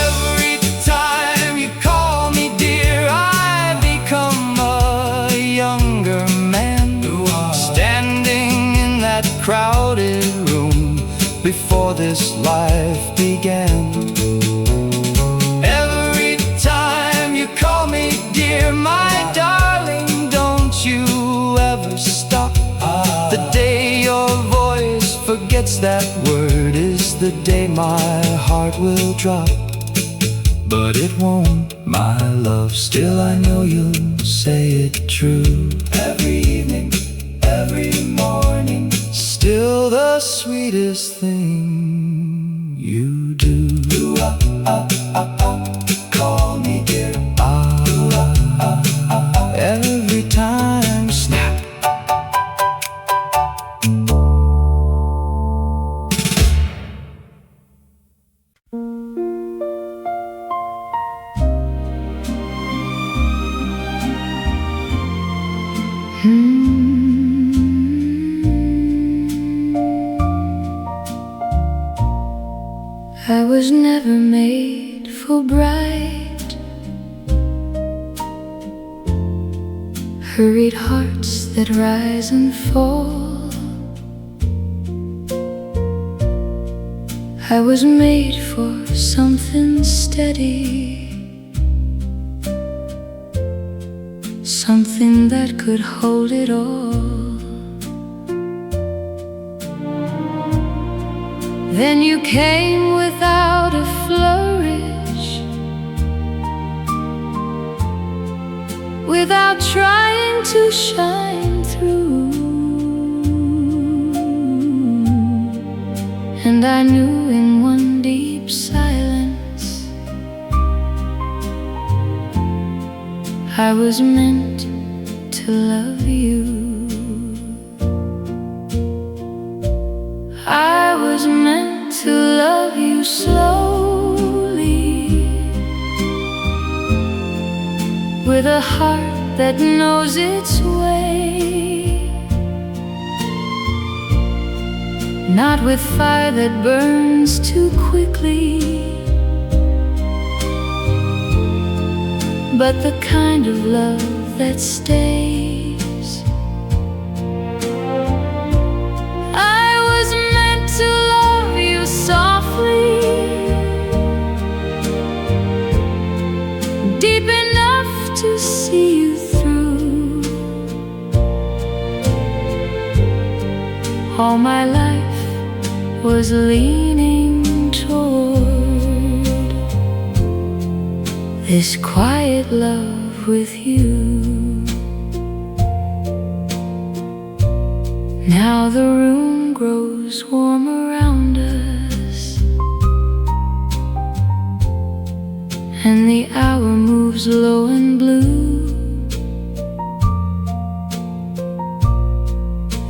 Every time you call me dear, I become a younger man, standing in that crowded room before this life began. Every time you call me dear, my darling, don't you ever stop. The day your voice forgets that word is the day my heart will drop. But it won't, my love, still I know you'll say it true. Every evening, every morning, still the sweetest thing you do. Call me dear. Every time, snap. I was never made for bright, hurried hearts that rise and fall. I was made for something steady, something that could hold it all. Then you came without a flourish, without trying to shine through. And I knew in one deep silence I was meant to love you. was meant to love you slowly, with a heart that knows its way, not with fire that burns too quickly, but the kind of love that stays. I was meant to love you softly, deep enough to see you through. All my life was leaning toward this quiet love with you. Now the room grows warm around us, and the hour moves low and blue.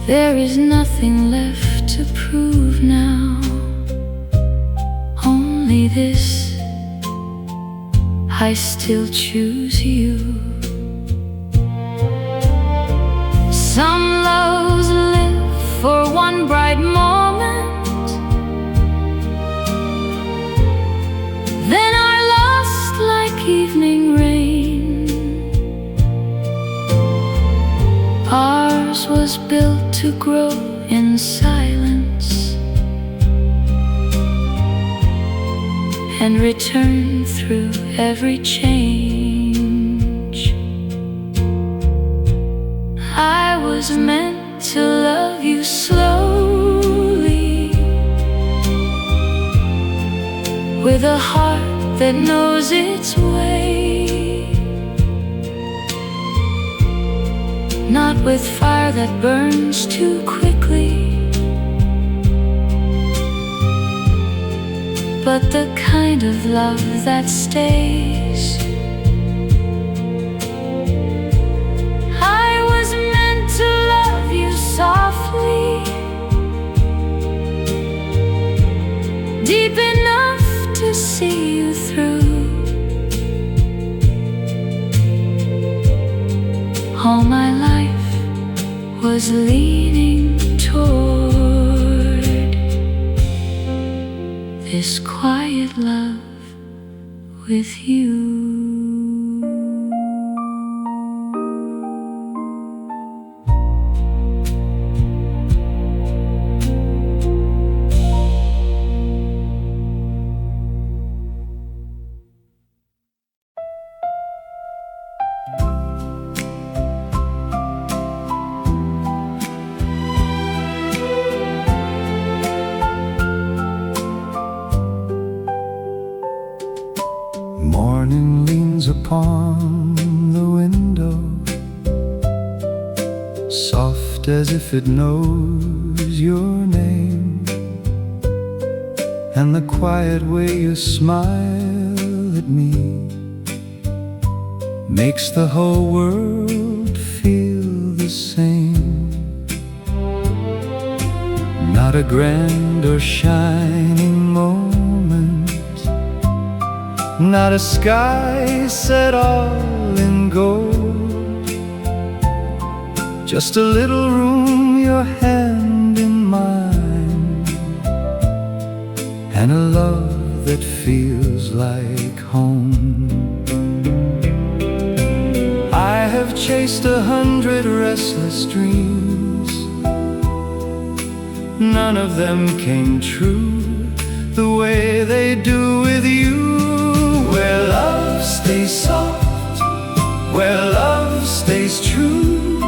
There is nothing left to prove now, only this: I still choose you. Some loves live for one bright moment, then are lost like evening rain. Ours was built to grow in silence and return through every change. I was meant to love you slowly, with a heart that knows its way, not with fire that burns too quickly, but the kind of love that stays. I was meant to love you softly, deep enough to see you through. All my life was leaning toward this quiet love with you. Morning leans upon the window, soft as if it knows your name, and the quiet way you smile at me makes the whole world feel the same. Not a grand or shining moment, not a sky set all in gold, just a little room, your hand in mine, and a love that feels like home. I have chased 100 restless dreams, none of them came true the way they do with you. Where love stays soft, where love stays true,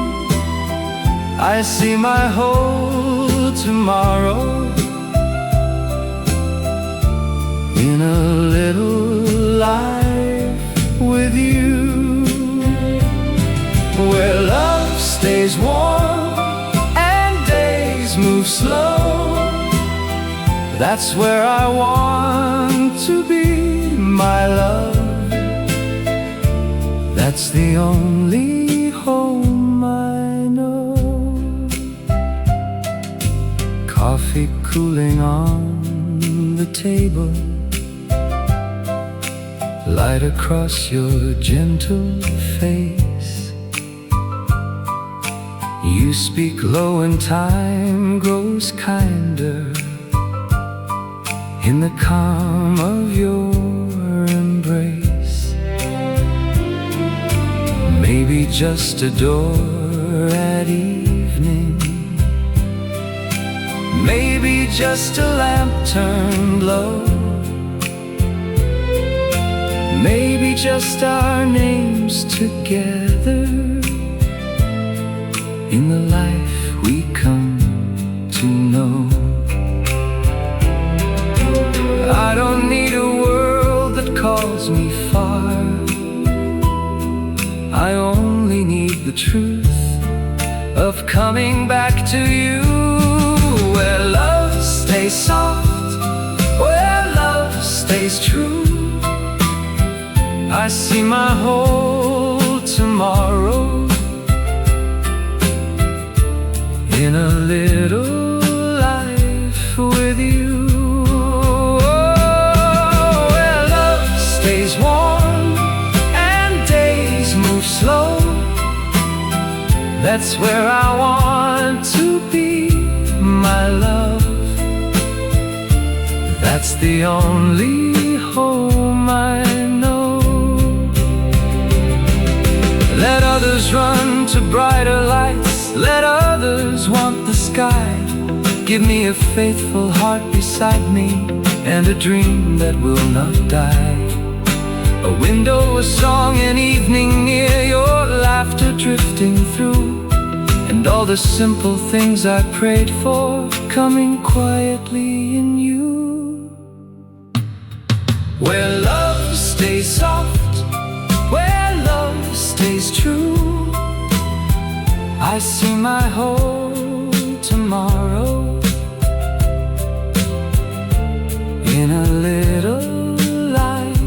I see my whole tomorrow in a little life with you. Where love stays warm and days move slow, that's where I want to be, my love. That's the only home I know. coffee cooling on the table, light across your gentle face. You speak low and time grows kinder in the calm of your embrace. Maybe just a door at evening, maybe just a lamp turned low, maybe just our names together in the life we come to know. I don't need a world that calls me far, I only need the truth of coming back to you. Where love stays soft, where love stays true, I see my whole tomorrow in a little life with you. Where love stays warm and days move slow, that's where I want to be, my love. That's the only home I know. Let others run to brighter lights, let others want the sky. Give me a faithful heart beside me, and a dream that will not die. A window, a song, an evening near, your laughter drifting through, and all the simple things I prayed for coming quietly in you. Where love stays soft, where love stays true, I see my whole tomorrow in a little life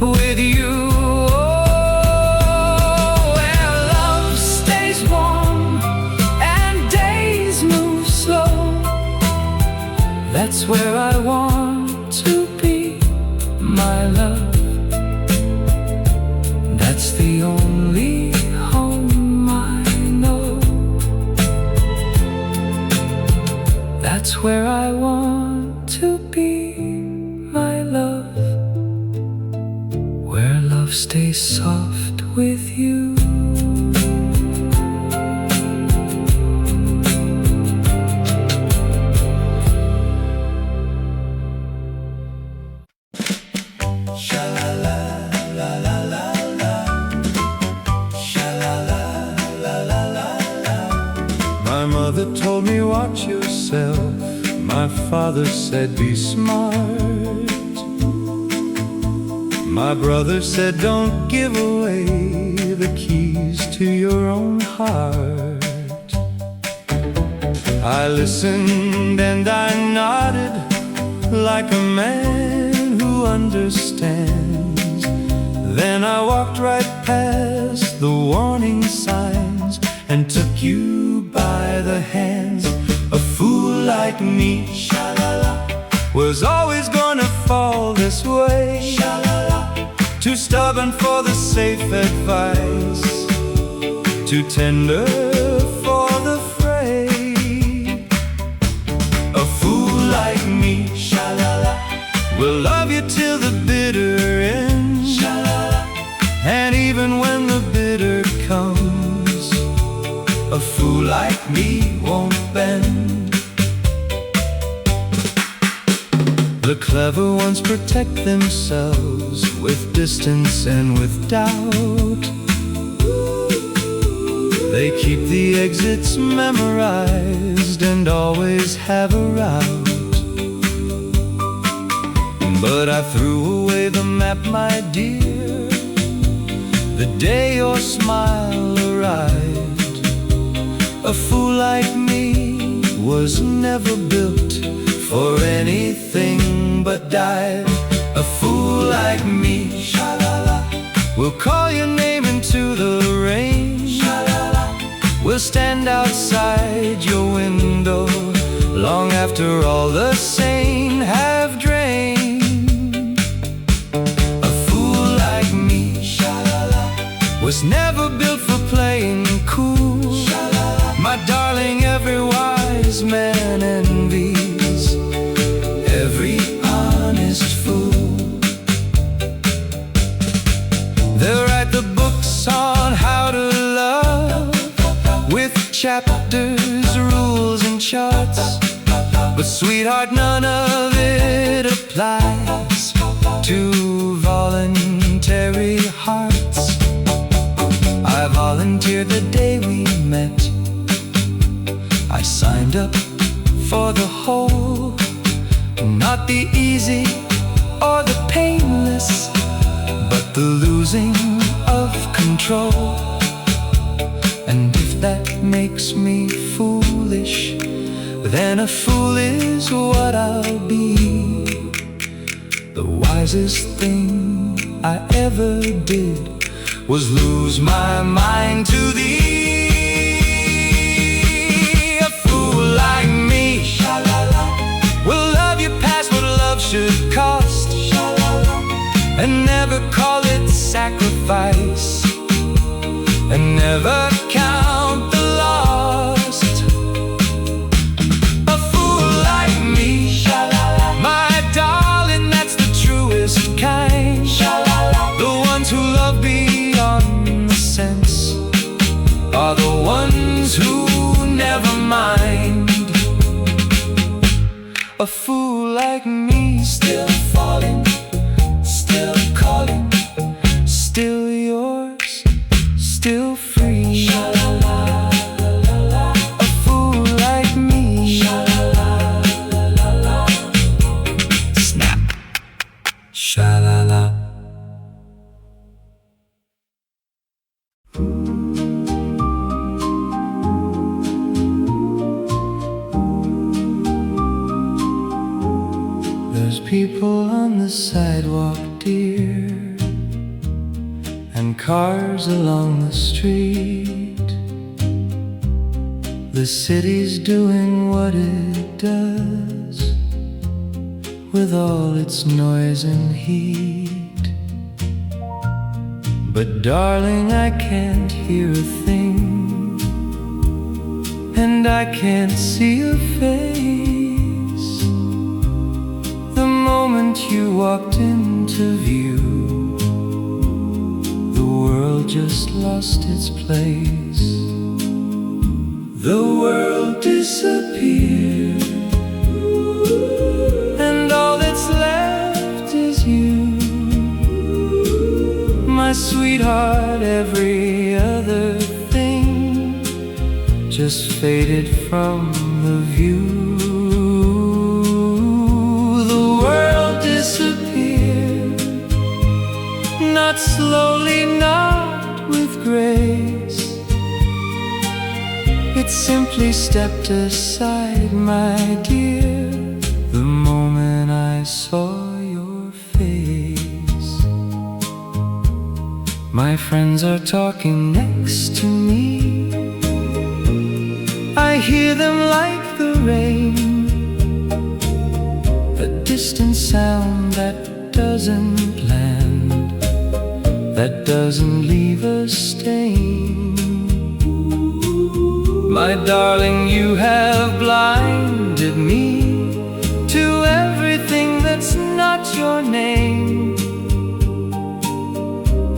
with you. Oh, where love stays warm and days move slow, that's where I want to be, my love. That's the only home I know. That's where I want to be, my love. Where love stays soft with you. My mother told me watch yourself, my father said be smart, my brother said don't give away the keys to your own heart. I listened and I nodded like a man who understands. Then I walked right past the warning signs and took you by the hands. A fool like me, sha-la-la, was always gonna fall this way, sha-la-la. Too stubborn for the safe advice, too tender for the fray. A fool like me, sha-la-la, will love you till the bitter end, sha-la-la. And even when the bitter comes, a fool like me won't bend. The clever ones protect themselves with distance and with doubt. They keep the exits memorized and always have a route. But I threw away the map, my dear, the day your smile arrived. A fool like me was never built for anything but dive. A fool like me, sha-la-la, will call your name into the rain, sha-la-la. We'll stand outside your window long after all the sane have drained. A fool like me was never built for playing cool. My darling, every wise man envies every honest fool. They'll write the books on how to love, with chapters, rules, and charts. But sweetheart, none of it applies to voluntary hearts. I volunteered the day we met. I signed up for the whole, not the easy or the painless, but the losing of control. And if that makes me foolish, then a fool is what I'll be. The wisest thing I ever did was lose my mind to thee. A fool like me will love you past what love should cost, and never call it sacrifice, and never count the lost. A fool like me, my darling, that's the truest kind. The ones who love beyond the sense are the ones who never mind. A fool like me, still falling, still calling, still yours, still free. A fool like me. Snap. Sha-la-la. There's people on the sidewalk, dear, and cars along the street. The city's doing what it does, with all its noise and heat. But darling, I can't hear a thing, and I can't see a face. The moment you walked into view, the world just lost its place. The world disappeared, and all that's left is you. My sweetheart, every other thing just faded from the view. The world disappeared, not slowly, not with grace. It simply stepped aside, my dear, the moment I saw your face. My friends are talking next to me, I hear them like the rain, a distant sound that doesn't land, that doesn't leave a stain. My darling, you have blinded me to everything that's not your name,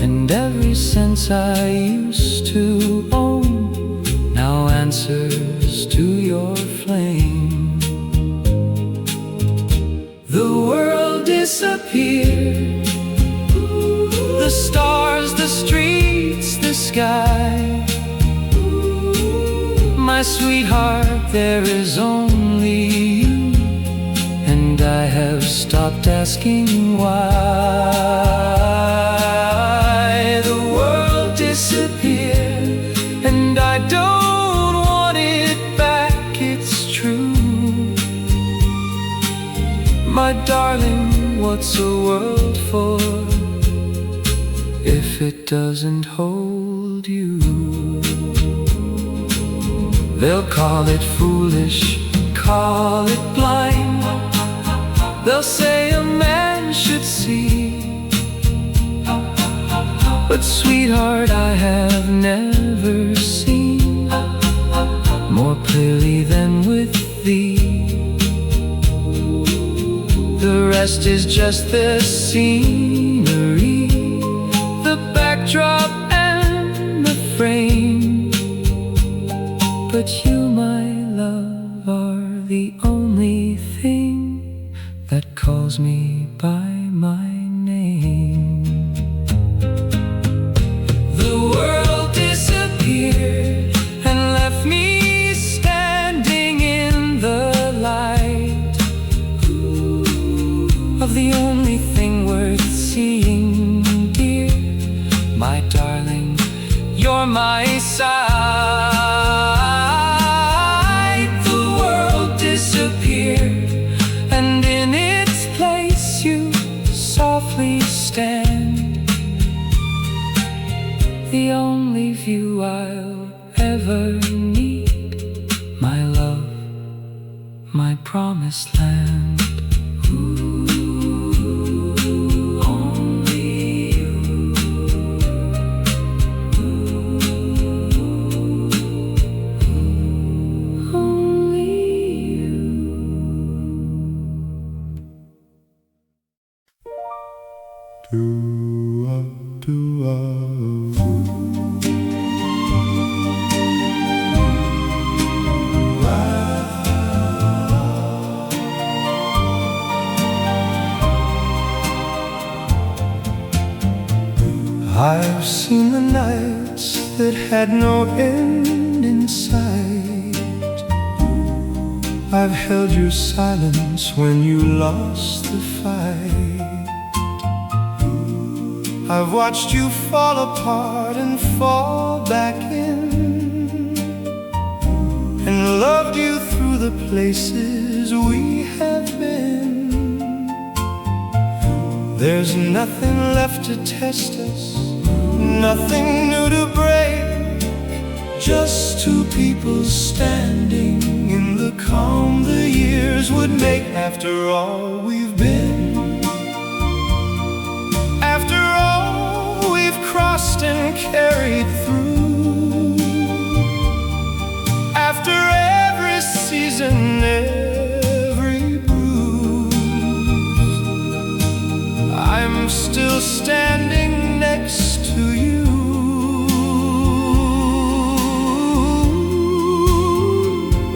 and every sense I used to own now answers to your flame. The world disappeared, the stars, the streets, the sky. My sweetheart, there is only you, and I have stopped asking why. The world disappeared, and I don't want it back, it's true. My darling, what's a world for if it doesn't hold you? They'll call it foolish, call it blind. They'll say a man should see, but sweetheart, I have never seen more clearly than with thee. The rest is just the scenery, the backdrop and the frame. But you, my love, are the only thing that calls me by my name. The world disappeared and left me standing in the light of the only thing worth seeing, dear. My darling, you're my sight. The world disappeared, and in its place you softly stand, the only view I'll ever need, my love, my promised land. Ooh, only you. Only you. Do-ah, do-ah. I've seen the nights that had no end in sight. I've held your silence when you lost the fight. I've watched you fall apart and fall back in, and loved you through the places we have been. There's nothing left to test us, nothing new to break, just two people standing in the calm the years would make. After all we've been, after all we've crossed and carried through, after every season, every bruise, I'm still standing next to you.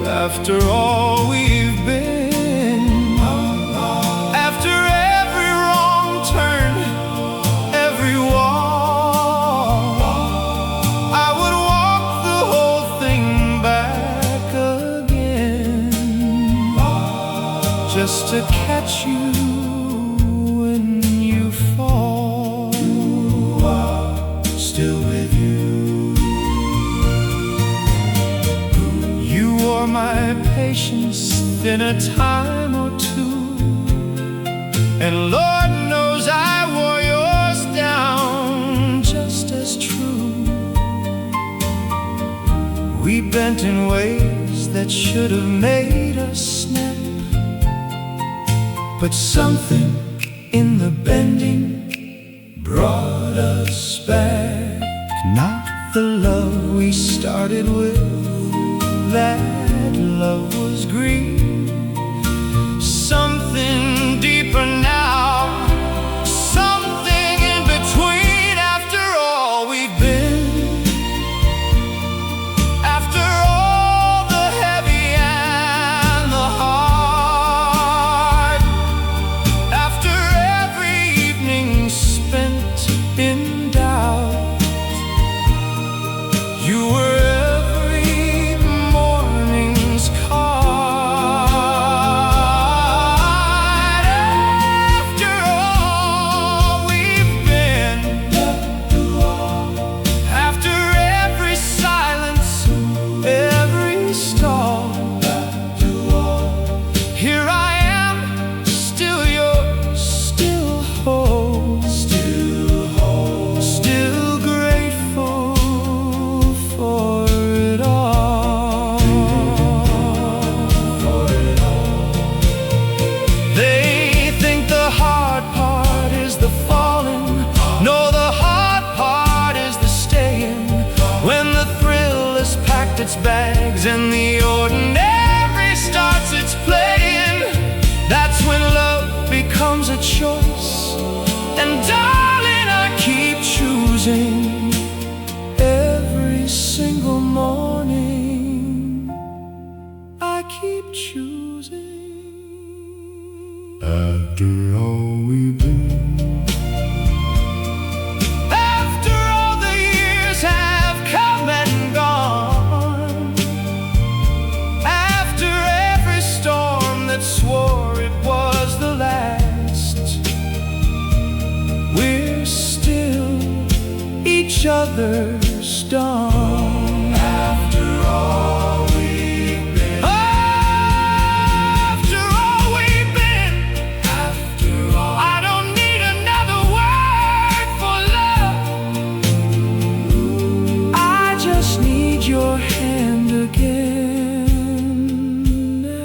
After all we've been, after every wrong turn, every wall, I would walk the whole thing back again, just to catch you when you fall, still with you. You wore my patience in a time or two, and Lord knows I wore yours down just as true. We bent in ways that should have made us snap, but something in the bending brought us back. Not the love we started with, that love was green. Something deeper now, something in between. After all we've been, after all the heavy and the hard, after every evening spent in doubt, you were every morning's call. choice. And darling, I keep choosing every single morning. I keep choosing. After all we've been, After all the years have come and gone, after every storm that swore it was the last, we're still each other's dawn. After all we've been, after all we've been, after all, I don't need another word for love. I just need your hand again.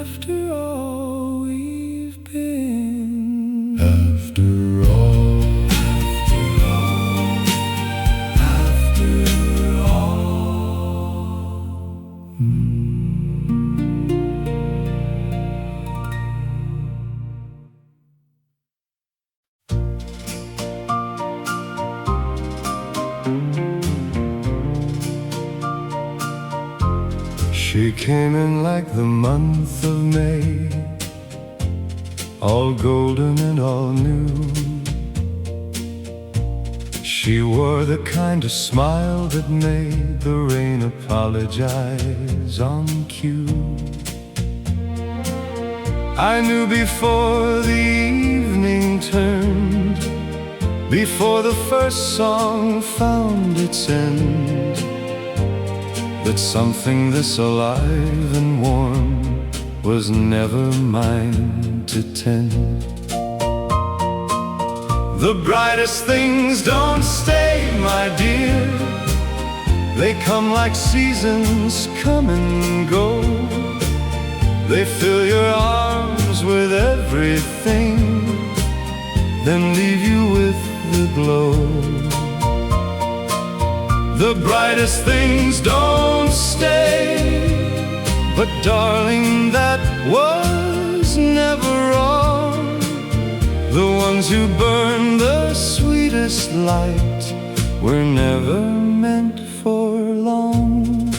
After all we've been, after all, after all. she came in like the month of May, all golden and all new. She wore the kind of smile that made the rain apologize on cue. I knew before the evening turned, before the first song found its end, that something this alive and warm was never mine to tend. The brightest things don't stay, my dear. They come like seasons come and go. They fill your arms with everything, then leave you with the glow. The brightest things don't stay, but darling, that was never wrong. The ones who burn the sweetest light were never meant for long.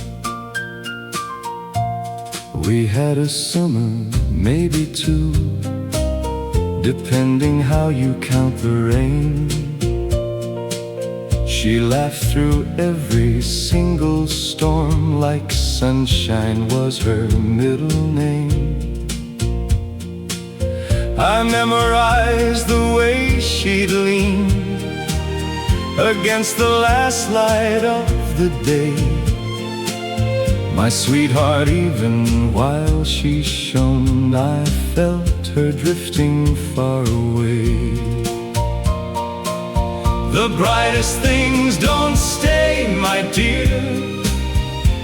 We had a summer, maybe two, depending how you count the rain. She laughed through every single storm like sunshine was her middle name. I memorized the way she'd lean against the last light of the day. My sweetheart, even while she shone, I felt her drifting far away. The brightest things don't stay, my dear.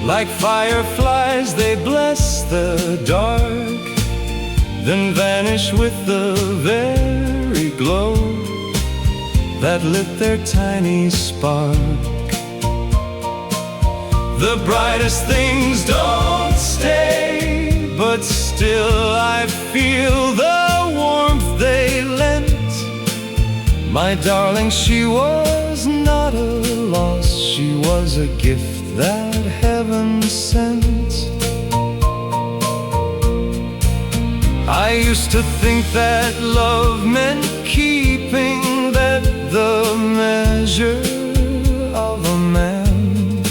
Like fireflies, they bless the dark, then vanish with the very glow that lit their tiny spark. The brightest things don't stay, but still I feel the warmth they lent. My darling, she was not a loss, she was a gift that heaven sent. I used to think that love meant keeping, that the measure of a man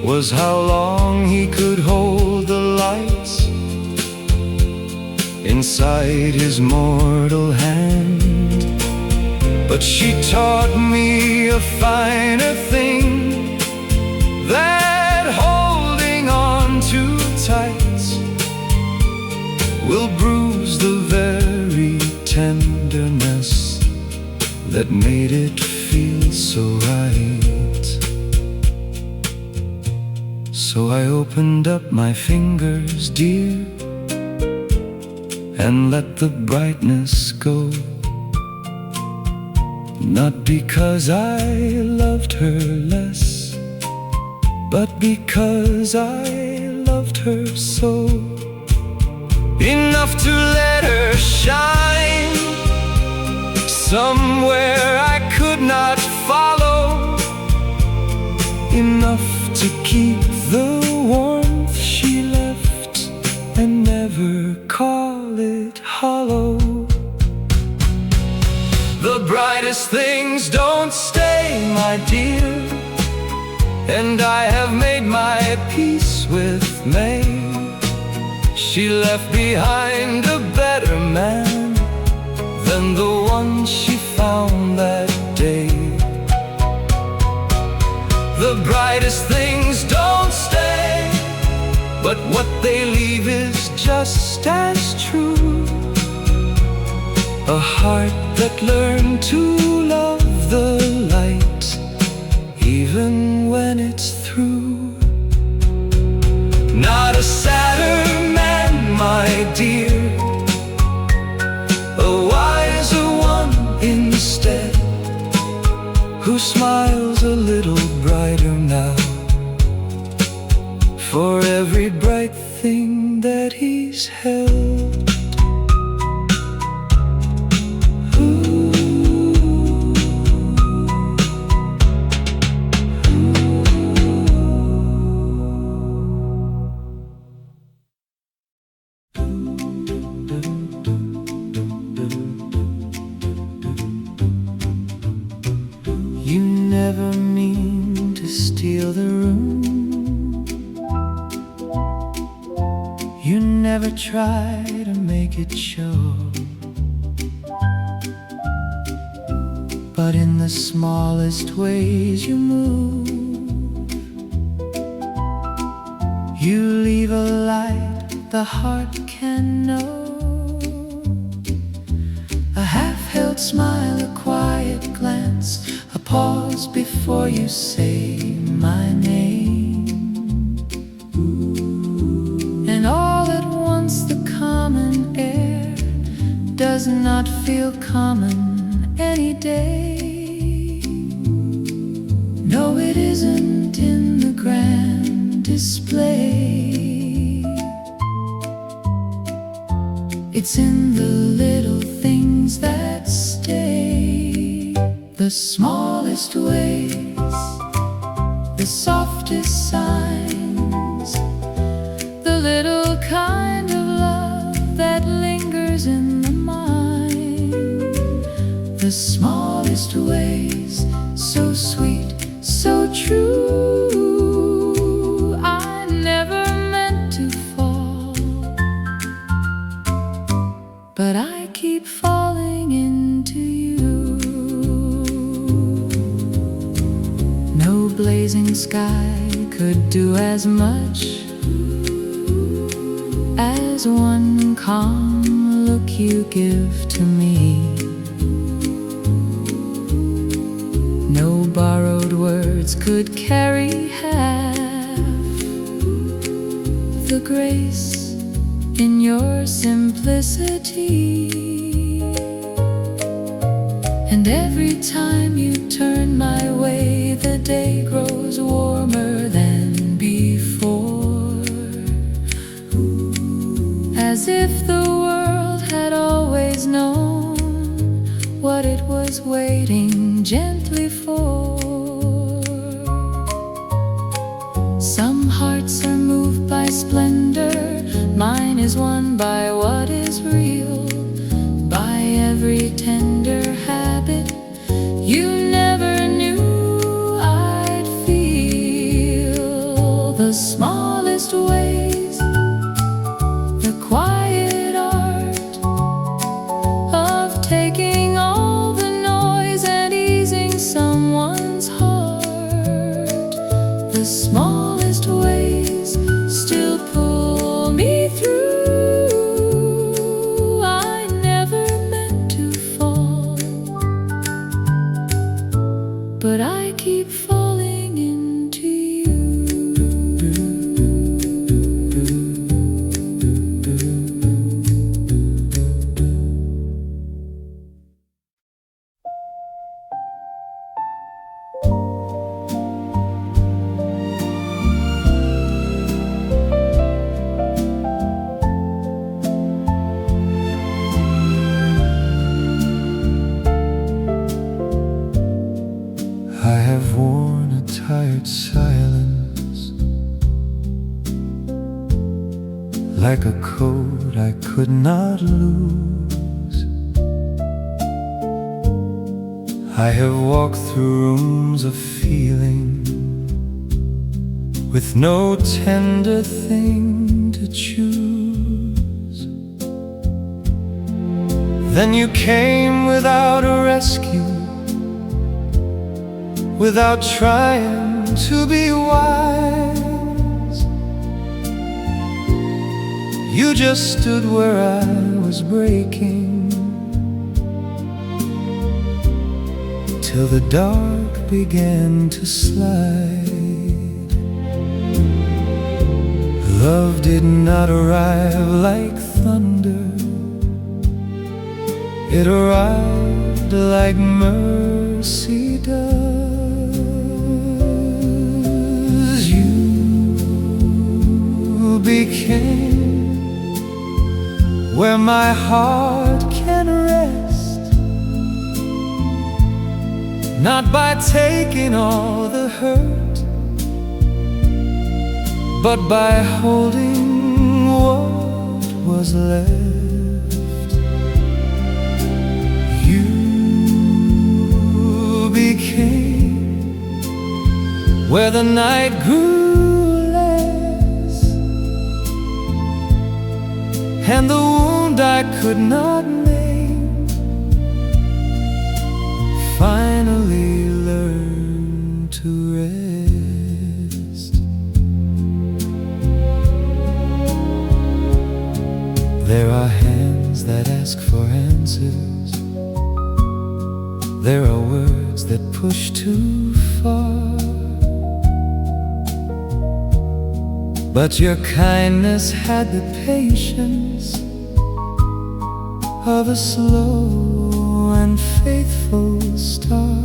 was how long he could hold the lights inside his mortal hand. But she taught me a finer thing, that holding on too tight will bruise the very tenderness that made it feel so right. So I opened up my fingers, dear, and let the brightness go. Not because I loved her less, but because I loved her so. Enough to let her shine keep the warmth she left and never call it hollow. The brightest things don't stay, my dear, and I have made my peace with May. She left behind a better man than the one she found that day. The brightest things don't stay, but what they leave is just as true. A heart that learned to love the light, even when it's through. Not a sadder man, my dear, a wiser one instead, who smiles a little brighter now for every bright thing that he's held. You never mean to steal the room. You never try to make it show. But in the smallest ways you move, you leave a light the heart can know. A half-held smile, a quiet glance, a pause before you say my name. And all at once the common air does not feel common any day. No, it isn't in the grand display. It's in the little things that stay. The smallest ways, the softest signs, the little kind of love that lingers in the mind. The smallest ways, so sweet, so true. I never meant to fall, but I keep falling into you. No blazing sky could do as much as one calm look you give to me. No borrowed words could carry half the grace in your simplicity. And every time you turn my way, the day grows warmer than before, as if the world had always known what it was waiting gently for. Some hearts are moved by splendor, mine is won by what is real, by every tender habit you never knew I'd feel. The smallest ways, the quiet art of taking all the noise and easing like a coat I could not lose. I have walked through rooms of feeling with no tender thing to choose. Then you came without a rescue, without trying to be wise. You just stood where I was breaking, till the dark began to slide. Love did not arrive like thunder, it arrived like mercy does. You became where my heart can rest, not by taking all the hurt, but by holding what was left. You became where the night grew less, and the wound I could not name finally learned to rest. There are hands that ask for answers, there are words that push too far, but your kindness had the patience of a slow and faithful star.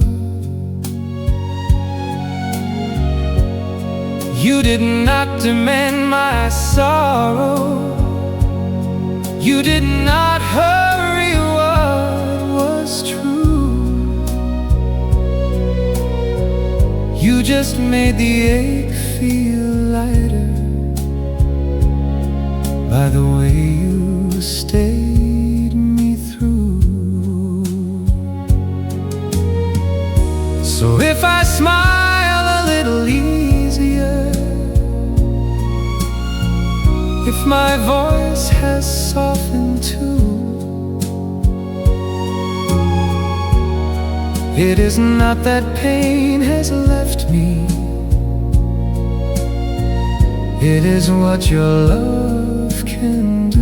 You did not demand my sorrow, you did not hurry what was true. You just made the ache feel lighter by the way you stayed me through. So if I smile a little easier, if my voice has softened too, it is not that pain has left me, it is what your love can do.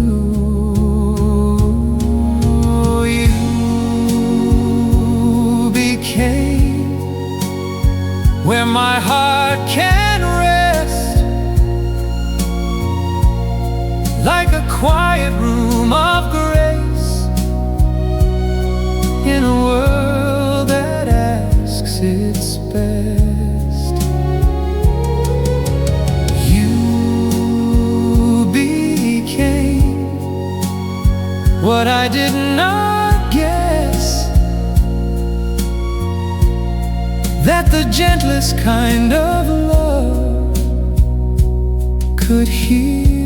You became where my heart can rest, like a quiet room of grace in a world that asks its best. You became what I did not guess, that the gentlest kind of love could heal